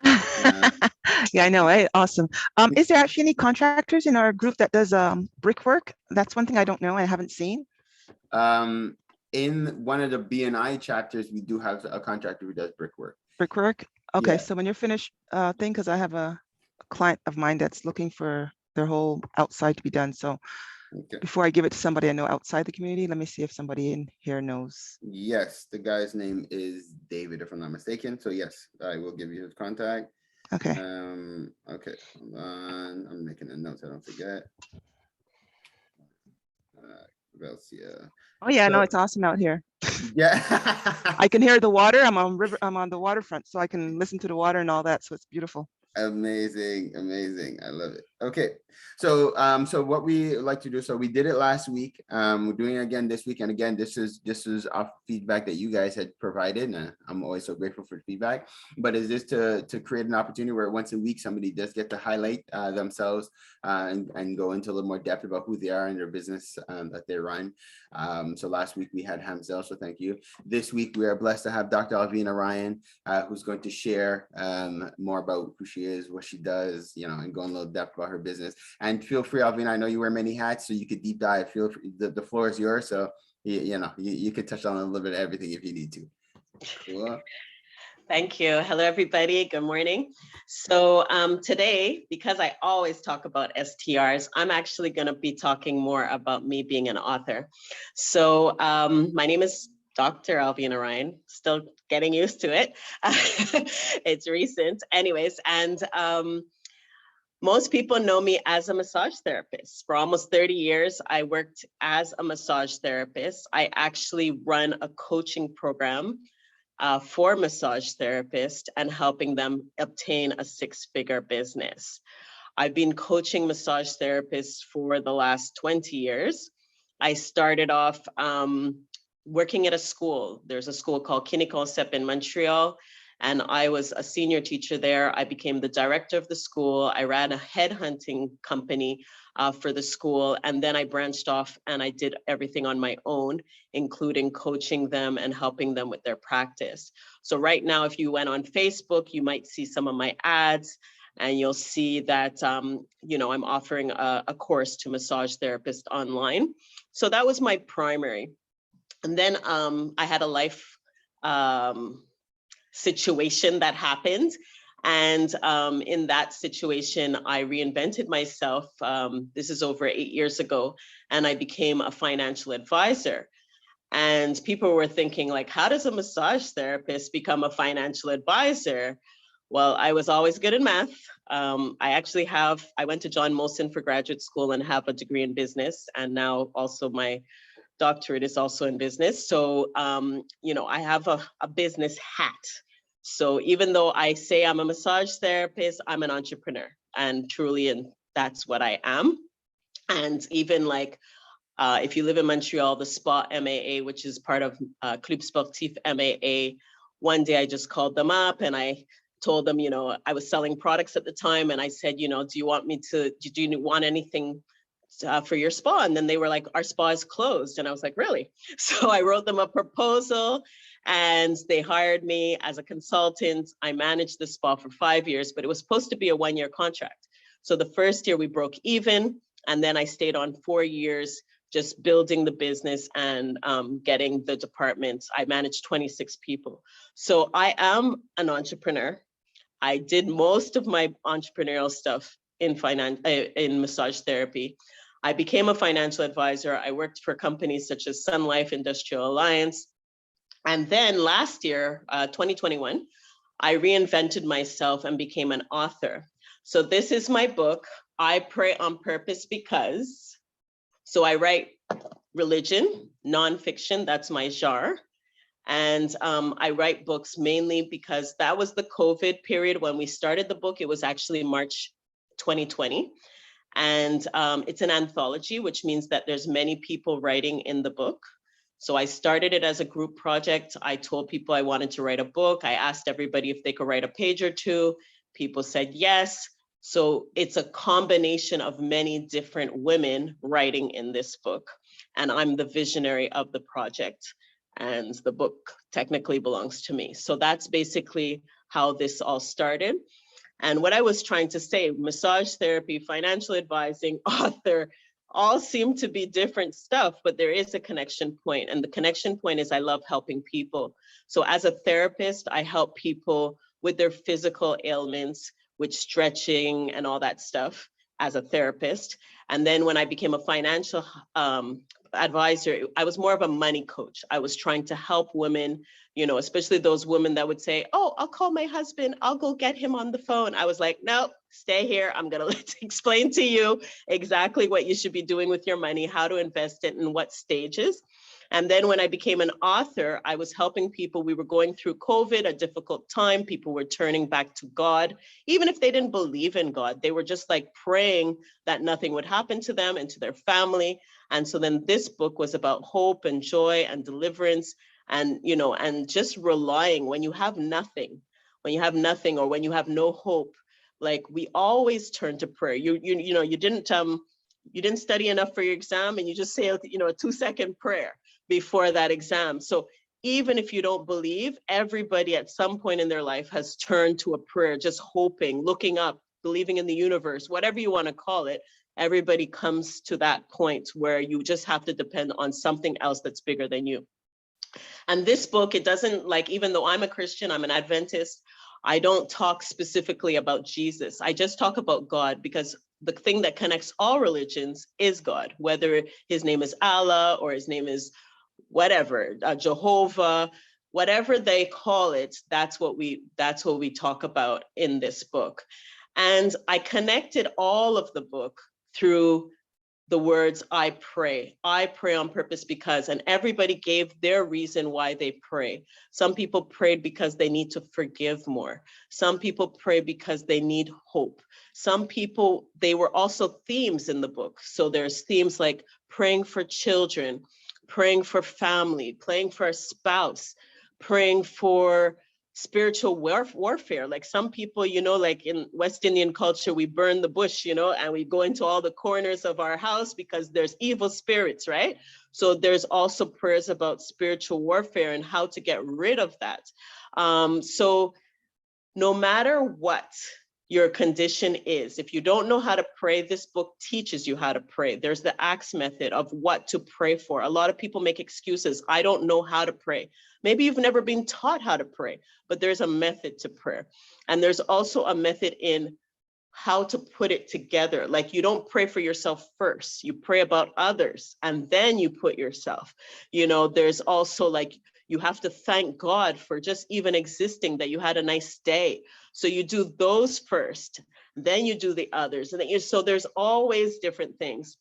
Yeah, I know. Right? Awesome. Is there actually any contractors in our group that does brickwork? That's one thing I don't know. I haven't seen. In one of the BNI chapters, we do have a contractor who does brickwork. Brickwork. Okay. Yeah. So when you're finished, because I have a client of mine that's looking for their whole outside to be done. So before I give it to somebody I know outside the community, let me see if somebody in here knows. Yes, the guy's name is David, if I'm not mistaken. So yes, I will give you his contact. Okay. Okay, hold on. I'm making a note so I don't forget. Velcia. Oh yeah, no, it's awesome out here. Yeah. I can hear the water. I'm on the waterfront, so I can listen to the water and all that. So it's beautiful. Amazing, amazing. I love it. Okay, so so what we like to do, so we did it last week. We're doing it again this week, and again, this is off feedback that you guys had provided, and I'm always so grateful for the feedback. But is this to create an opportunity where once a week somebody does get to highlight themselves and go into a little more depth about who they are and their business that they run. So last week we had Hamzel, so thank you. This week we are blessed to have Dr. Alvina Ryan, who's going to share more about who she is, what she does, you know, and go in a little depth about her business. And feel free, Alvina, I know you wear many hats, so you could deep dive. Feel free, the floor is yours. So you could touch on a little bit of everything if you need to. Cool. Thank you. Hello, everybody. Good morning. So today, because I always talk about STRs, I'm actually going to be talking more about me being an author. So my name is Dr. Alvina Ryan, still getting used to it. It's recent. Anyways, and most people know me as a massage therapist. For almost 30 years, I worked as a massage therapist. I actually run a coaching program for massage therapists and helping them obtain a six-figure business. I've been coaching massage therapists for the last 20 years. I started off working at a school. There's a school called Kinniconsep in Montreal, and I was a senior teacher there. I became the director of the school. I ran a headhunting company for the school, and then I branched off and I did everything on my own, including coaching them and helping them with their practice. So right now, if you went on Facebook, you might see some of my ads, and you'll see that you know, I'm offering a course to massage therapists online. So that was my primary. And then I had a life situation that happened. And in that situation, I reinvented myself. This is over 8 years ago, and I became a financial advisor. And people were thinking, like, how does a massage therapist become a financial advisor? Well, I was always good in math. I went to John Molson for graduate school and have a degree in business. And now also my doctorate is also in business. So, you know, I have a business hat. So even though I say I'm a massage therapist, I'm an entrepreneur, and truly, and that's what I am. And even like, if you live in Montreal, the Spa MAA, which is part of Club Sportif MAA, one day I just called them up and I told them, you know, I was selling products at the time. And I said, you know, do you want anything for your spa? And then they were like, our spa is closed. And I was like, really? So I wrote them a proposal and they hired me as a consultant. I managed the spa for 5 years, but it was supposed to be a 1-year contract. So the first year we broke even, and then I stayed on 4 years, just building the business and getting the departments. I managed 26 people. So I am an entrepreneur. I did most of my entrepreneurial stuff in massage therapy. I became a financial advisor. I worked for companies such as Sun Life Industrial Alliance. And then last year, 2021, I reinvented myself and became an author. So this is my book, I Pray on Purpose Because. So I write religion, nonfiction, that's my genre. And I write books mainly because that was the COVID period when we started the book. It was actually March 2020. And it's an anthology, which means that there's many people writing in the book. So I started it as a group project. I told people I wanted to write a book. I asked everybody if they could write a page or two. People said yes. So it's a combination of many different women writing in this book. And I'm the visionary of the project. And the book technically belongs to me. So that's basically how this all started. And what I was trying to say, massage therapy, financial advising, author, all seem to be different stuff, but there is a connection point. And the connection point is I love helping people. So as a therapist, I help people with their physical ailments, with stretching and all that stuff as a therapist. And then when I became a financial advisor, I was more of a money coach. I was trying to help women, you know, especially those women that would say, oh, I'll call my husband, I'll go get him on the phone. I was like, no, stay here. I'm going to explain to you exactly what you should be doing with your money, how to invest it, and what stages. And then when I became an author, I was helping people. We were going through COVID, a difficult time. People were turning back to God. Even if they didn't believe in God, they were just like praying that nothing would happen to them and to their family. And so then this book was about hope and joy and deliverance and, you know, and just relying when you have nothing, or when you have no hope. Like we always turn to prayer. You know, you didn't study enough for your exam and you just say, you know, a 2-second prayer before that exam. So even if you don't believe, everybody at some point in their life has turned to a prayer, just hoping, looking up, believing in the universe, whatever you want to call it. Everybody comes to that point where you just have to depend on something else that's bigger than you. And this book, it doesn't, like, even though I'm a Christian, I'm an Adventist, I don't talk specifically about Jesus. I just talk about God, because the thing that connects all religions is God, whether his name is Allah or his name is whatever, Jehovah, whatever they call it, that's what we talk about in this book. And I connected all of the book through the words, I pray on purpose because, and everybody gave their reason why they pray. Some people prayed because they need to forgive more. Some people pray because they need hope. Some people, they were also themes in the book. So there's themes like praying for children, praying for family, praying for a spouse, praying for spiritual warfare. Like some people, you know, like in West Indian culture, we burn the bush, you know, and we go into all the corners of our house because there's evil spirits, right? So there's also prayers about spiritual warfare and how to get rid of that. So no matter what your condition is, if you don't know how to pray, this book teaches you how to pray. There's the ACTS method of what to pray for. A lot of people make excuses. I don't know how to pray. Maybe you've never been taught how to pray, but there's a method to prayer. And there's also a method in how to put it together. Like you don't pray for yourself first, you pray about others, and then you put yourself. You know, there's also like, you have to thank God for just even existing, that you had a nice day. So you do those first, then you do the others. And then so there's always different things.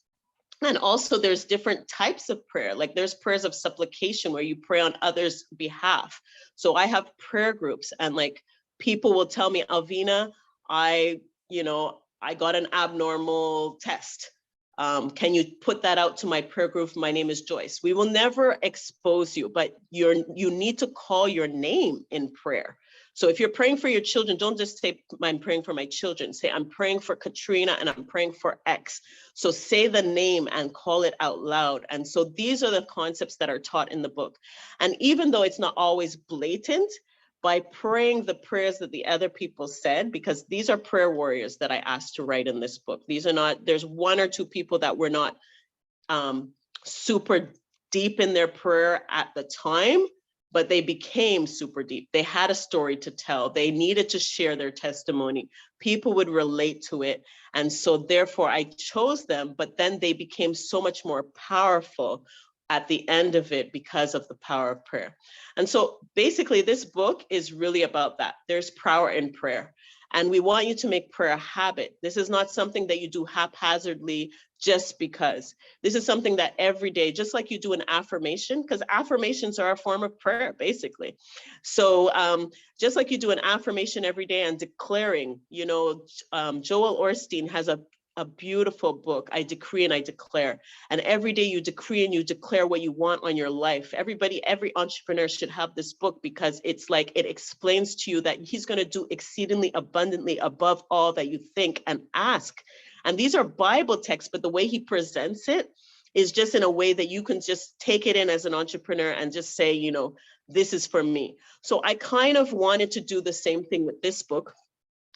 And also there's different types of prayer. Like there's prayers of supplication where you pray on others' behalf. So I have prayer groups and like people will tell me, Alvina, I got an abnormal test. Can you put that out to my prayer group? My name is Joyce. We will never expose you, but you need to call your name in prayer. So if you're praying for your children, don't just say, I'm praying for my children. Say, I'm praying for Katrina and I'm praying for X. So say the name and call it out loud. And so these are the concepts that are taught in the book. And even though it's not always blatant, by praying the prayers that the other people said, because these are prayer warriors that I asked to write in this book. These are not, there's one or two people that were not super deep in their prayer at the time, but they became super deep. They had a story to tell. They needed to share their testimony. People would relate to it. And so therefore I chose them, but then they became so much more powerful at the end of it because of the power of prayer. And so basically this book is really about that. There's power in prayer. And we want you to make prayer a habit. This is not something that you do haphazardly just because. This is something that every day, just like you do an affirmation, because affirmations are a form of prayer, basically. So just like you do an affirmation every day and declaring, you know, Joel Osteen has a beautiful book, I Decree and I Declare. And every day you decree and you declare what you want on your life. Every entrepreneur should have this book because it's like, it explains to you that he's going to do exceedingly abundantly above all that you think and ask. And these are Bible texts, but the way he presents it is just in a way that you can just take it in as an entrepreneur and just say, you know, this is for me. So I kind of wanted to do the same thing with this book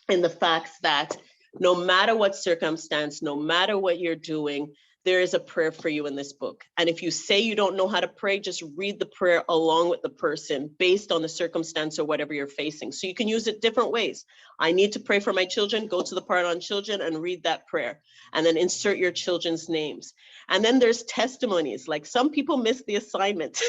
in the fact that no matter what circumstance, no matter what you're doing, there is a prayer for you in this book. And if you say you don't know how to pray, just read the prayer along with the person based on the circumstance or whatever you're facing. So you can use it different ways. I need to pray for my children, go to the part on children and read that prayer and then insert your children's names. And then there's testimonies. Like some people missed the assignment.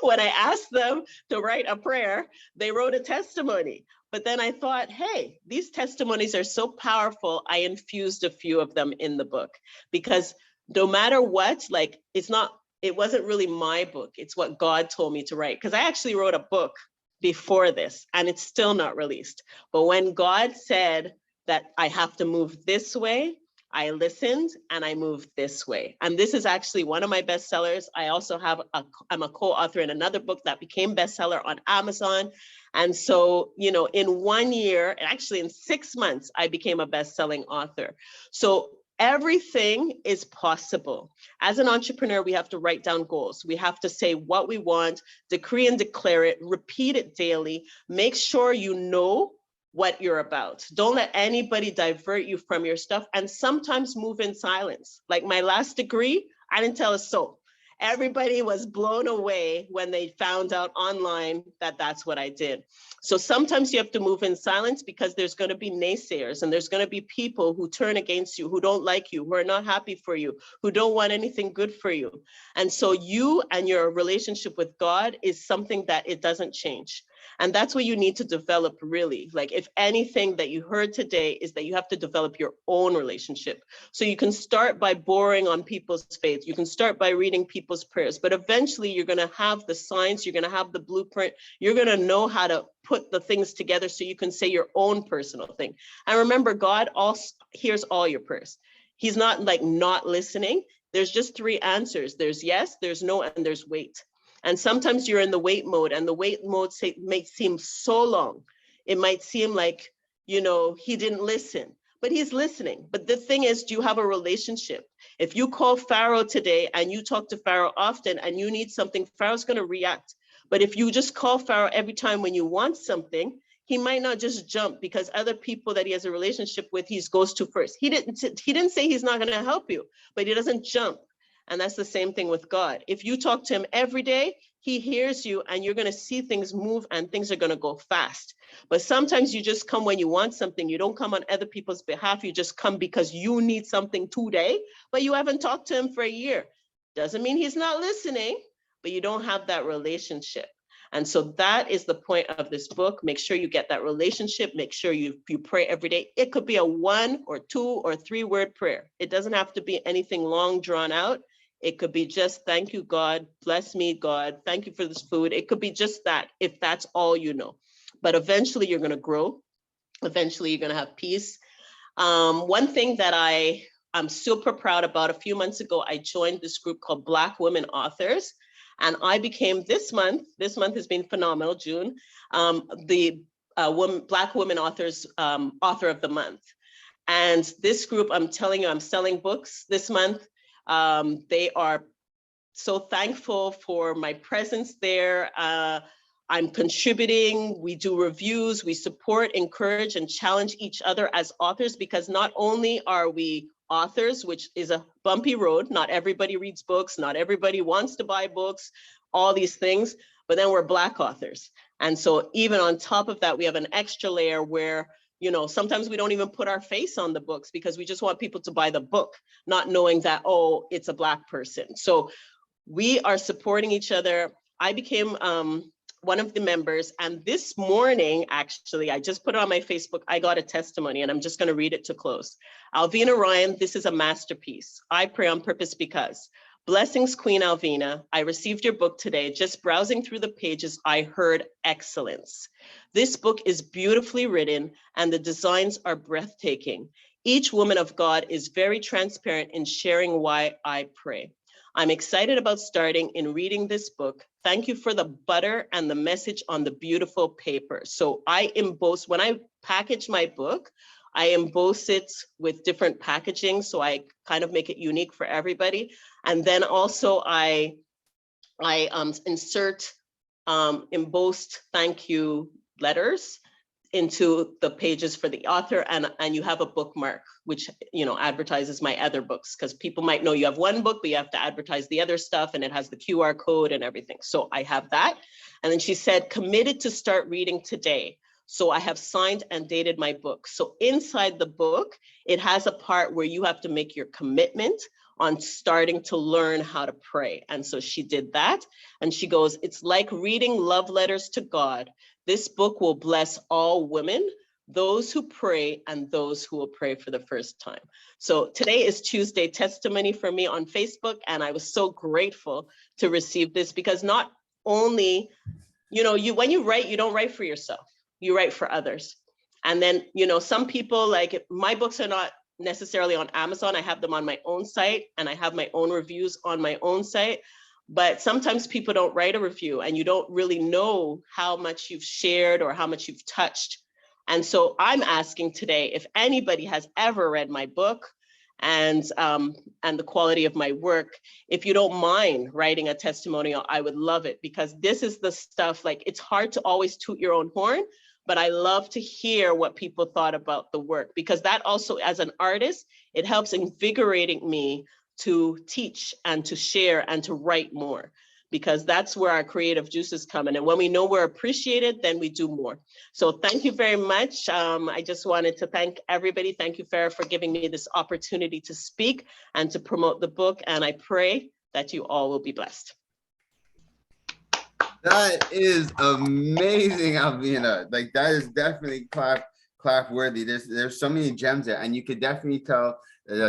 When I asked them to write a prayer, they wrote a testimony. But then I thought, hey, these testimonies are so powerful. I infused a few of them in the book because no matter what, like it's not it wasn't really my book. It's what God told me to write. Because I actually wrote a book before this and it's still not released. But when God said that I have to move this way, I listened and I moved this way. And this is actually one of my bestsellers. I also have I'm a co-author in another book that became bestseller on Amazon. And so, you know, in 1 year, actually in 6 months, I became a best-selling author. So everything is possible. As an entrepreneur, we have to write down goals. We have to say what we want, decree and declare it, repeat it daily, make sure you know what you're about. Don't let anybody divert you from your stuff, and sometimes move in silence. Like my last degree, I didn't tell a soul. Everybody was blown away when they found out online that that's what I did. So sometimes you have to move in silence because there's going to be naysayers and there's going to be people who turn against you, who don't like you, who are not happy for you, who don't want anything good for you. And so you and your relationship with God is something that it doesn't change. And that's what you need to develop, really. Like, if anything that you heard today is that you have to develop your own relationship. So you can start by boring on people's faith. You can start by reading people's prayers, but eventually you're going to have the signs, you're going to have the blueprint, you're going to know how to put the things together so you can say your own personal thing. And remember, God also hears all your prayers. He's not like not listening. There's just 3 answers. There's yes, there's no, and there's wait. And sometimes you're in the wait mode, and the wait mode may seem so long. It might seem like, you know, he didn't listen, but he's listening. But the thing is, do you have a relationship? If you call Pharaoh today and you talk to Pharaoh often and you need something, Pharaoh's going to react. But if you just call Pharaoh every time when you want something, he might not just jump, because other people that he has a relationship with, he goes to first. He didn't say he's not going to help you, but he doesn't jump. And that's the same thing with God. If you talk to him every day, he hears you, and you're going to see things move and things are going to go fast. But sometimes you just come when you want something. You don't come on other people's behalf. You just come because you need something today, but you haven't talked to him for a year. Doesn't mean he's not listening, but you don't have that relationship. And so that is the point of this book. Make sure you get that relationship. Make sure you pray every day. It could be a 1 or 2 or 3 word prayer. It doesn't have to be anything long drawn out. It could be just, thank you, God, bless me, God, thank you for this food. It could be just that, if that's all you know. But eventually you're going to grow. Eventually you're going to have peace. One thing that I'm super proud about, a few months ago, I joined this group called Black Women Authors. And I became this month has been phenomenal, June, the Black Women Authors Author of the Month. And this group, I'm telling you, I'm selling books this month. They are so thankful for my presence there. I'm contributing, we do reviews, we support, encourage, and challenge each other as authors, because not only are we authors, which is a bumpy road, not everybody reads books, not everybody wants to buy books, all these things, but then we're Black authors. And so even on top of that, we have an extra layer where, you know, sometimes we don't even put our face on the books because we just want people to buy the book, not knowing that, oh, it's a Black person. So we are supporting each other. I became one of the members, and this morning, actually, I just put it on my Facebook, I got a testimony, and I'm just going to read it to close. Alvina Ryan, this is a masterpiece. I pray on purpose because. Blessings, Queen Alvina. I received your book today. Just browsing through the pages, I heard excellence. This book is beautifully written and the designs are breathtaking. Each woman of God is very transparent in sharing why I pray. I'm excited about starting in reading this book. Thank you for the butter and the message on the beautiful paper. So I emboss, when I package my book, I emboss it with different packaging, so I kind of make it unique for everybody. And then also I insert embossed thank you letters into the pages for the author, and you have a bookmark, which, you know, advertises my other books, because people might know you have one book, but you have to advertise the other stuff, and it has the QR code and everything. So I have that. And then she said, committed to start reading today. So I have signed and dated my book. So inside the book, it has a part where you have to make your commitment on starting to learn how to pray. And so she did that. And she goes, it's like reading love letters to God. This book will bless all women those who pray and those who will pray for the first time. So today is Tuesday Testimony for me on Facebook, and I was so grateful to receive this, because not only, you know, when you write, you don't write for yourself, you write for others. And then, you know, some people, like, my books are not necessarily on Amazon. I have them on my own site, and I have my own reviews on my own site. But sometimes people don't write a review, and you don't really know how much you've shared or how much you've touched. And so I'm asking today if anybody has ever read my book and the quality of my work, if you don't mind writing a testimonial, I would love it, because this is the stuff, like, it's hard to always toot your own horn, but I love to hear what people thought about the work, because that also, as an artist, it helps invigorating me to teach and to share and to write more, because that's where our creative juices come in. And when we know we're appreciated, then we do more. So thank you very much. I just wanted to thank everybody. Thank you, Farah, for giving me this opportunity to speak and to promote the book. And I pray that you all will be blessed. That is amazing, Alvina. Like, that is definitely clap worthy. There's so many gems there, and you could definitely tell,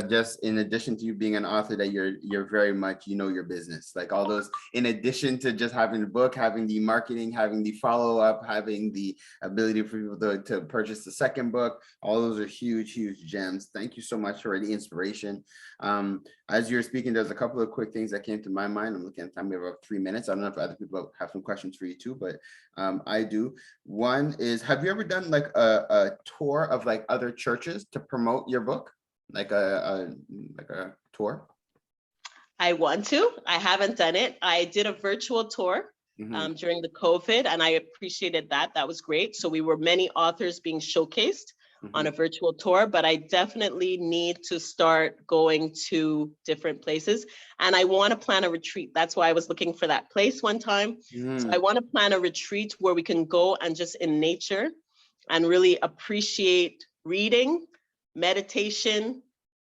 just in addition to you being an author, that you're very much, you know, your business. Like, all those, in addition to just having the book, having the marketing, having the follow-up, having the ability for people to purchase the second book, all those are huge gems. Thank you so much for the inspiration. As you're speaking, there's a couple of quick things that came to my mind. I'm looking at time, we have about 3 minutes. I don't know if other people have some questions for you too, but I do. One is, have you ever done like a tour of like other churches to promote your book? Like a tour? I want to. I haven't done it. I did a virtual tour during the COVID, and I appreciated that. That was great. So we were many authors being showcased on a virtual tour, but I definitely need to start going to different places. And I want to plan a retreat. That's why I was looking for that place one time. So I want to plan a retreat where we can go and just in nature and really appreciate reading, meditation,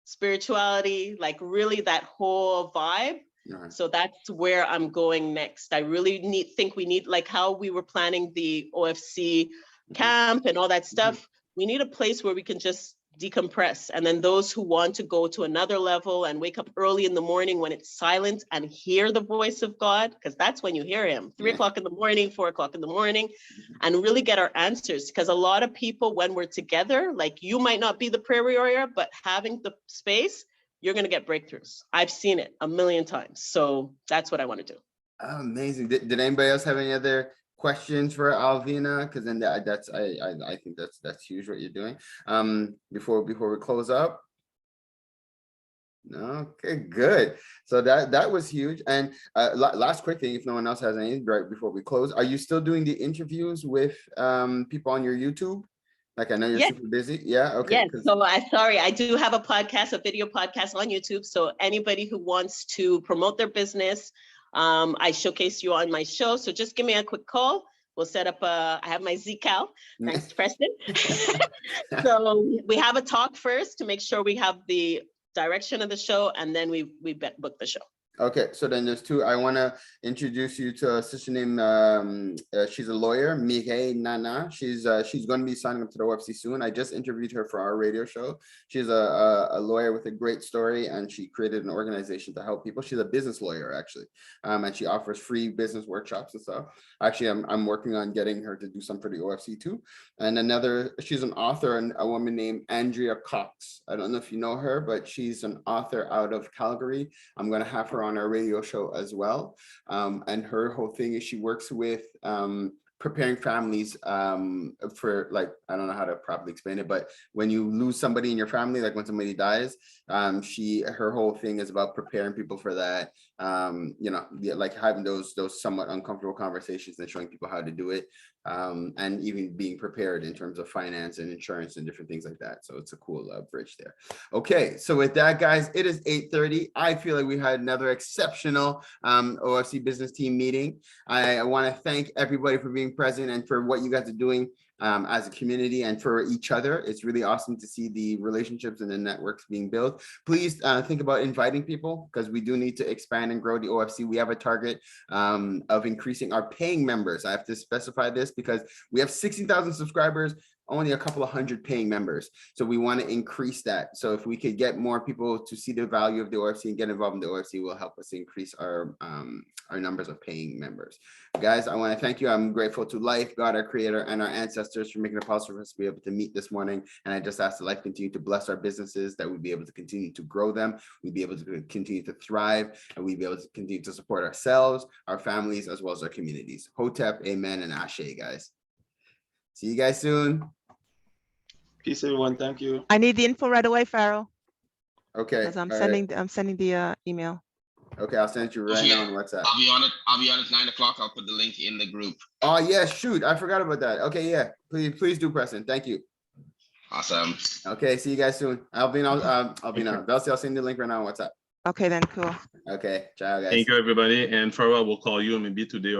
spirituality, like really that whole vibe. So that's where I'm going next. I really think we need, like how we were planning the OFC camp and all that stuff. We need a place where we can just decompress. And then those who want to go to another level and wake up early in the morning when it's silent and hear the voice of God, because that's when you hear him, 3 o'clock in the morning, 4 o'clock in the morning, and really get our answers. Because a lot of people, when we're together, like you might not be the prayer warrior, but having the space, you're going to get breakthroughs. I've seen it a million times. So that's what I want to do. Amazing. Did anybody else have any other questions for Alvina? Because then I think that's huge what you're doing. Before we close up. Okay, good. So that was huge. And last quick thing, if no one else has anything right before we close, are you still doing the interviews with people on your YouTube? Like, I know you're super busy. Yeah. Okay. Yes. So sorry, I do have a podcast, a video podcast on YouTube. So anybody who wants to promote their business, I showcase you on my show. So just give me a quick call. We'll set up I have my Zcal. Thanks, Preston. So we have a talk first to make sure we have the direction of the show, and then we book the show. Okay, so then there's two. I want to introduce you to a sister named, she's a lawyer, Mireille Nana. She's going to be signing up to the OFC soon. I just interviewed her for our radio show. She's a lawyer with a great story, and she created an organization to help people. She's a business lawyer, actually, and she offers free business workshops and stuff. Actually, I'm working on getting her to do some for the OFC too. And she's an author, and a woman named Andrea Cox. I don't know if you know her, but she's an author out of Calgary. I'm going to have her on our radio show as well. And her whole thing is she works with preparing families for, like, I don't know how to properly explain it, but when you lose somebody in your family, like when somebody dies, her whole thing is about preparing people for that, you know, like having those somewhat uncomfortable conversations and showing people how to do it, and even being prepared in terms of finance and insurance and different things like that. So it's a cool bridge there. Okay, so with that, guys, it is 8:30. I feel like we had another exceptional OFC business team meeting. I want to thank everybody for being present and for what you guys are doing as a community and for each other. It's really awesome to see the relationships and the networks being built. Please think about inviting people, because we do need to expand and grow the OFC. We have a target of increasing our paying members. I have to specify this because we have 60,000 subscribers. only a couple of hundred paying members. So we want to increase that. So if we could get more people to see the value of the OFC and get involved in the OFC, will help us increase our numbers of paying members. Guys, I want to thank you. I'm grateful to life, God, our creator, and our ancestors for making it possible for us to be able to meet this morning. And I just ask that life continue to bless our businesses, that we'd be able to continue to grow them, we'd be able to continue to thrive, and we'd be able to continue to support ourselves, our families, as well as our communities. Hotep, amen, and ashe, guys. See you guys soon. Peace, everyone. Thank you. I need the info right away, Pharaoh. Okay. Because I'm all sending right. the email. Okay, I'll send you right now on WhatsApp. I'll be on it. I'll be on at 9 o'clock. I'll put the link in the group. Oh yeah, shoot, I forgot about that. Okay, yeah, please do, Preston. Thank you. Awesome. Okay, see you guys soon. Alvina, Belsi, I'll send you the link right now on WhatsApp. Okay, then cool. Okay, ciao, guys. Thank you, everybody. And Farewell will call you maybe today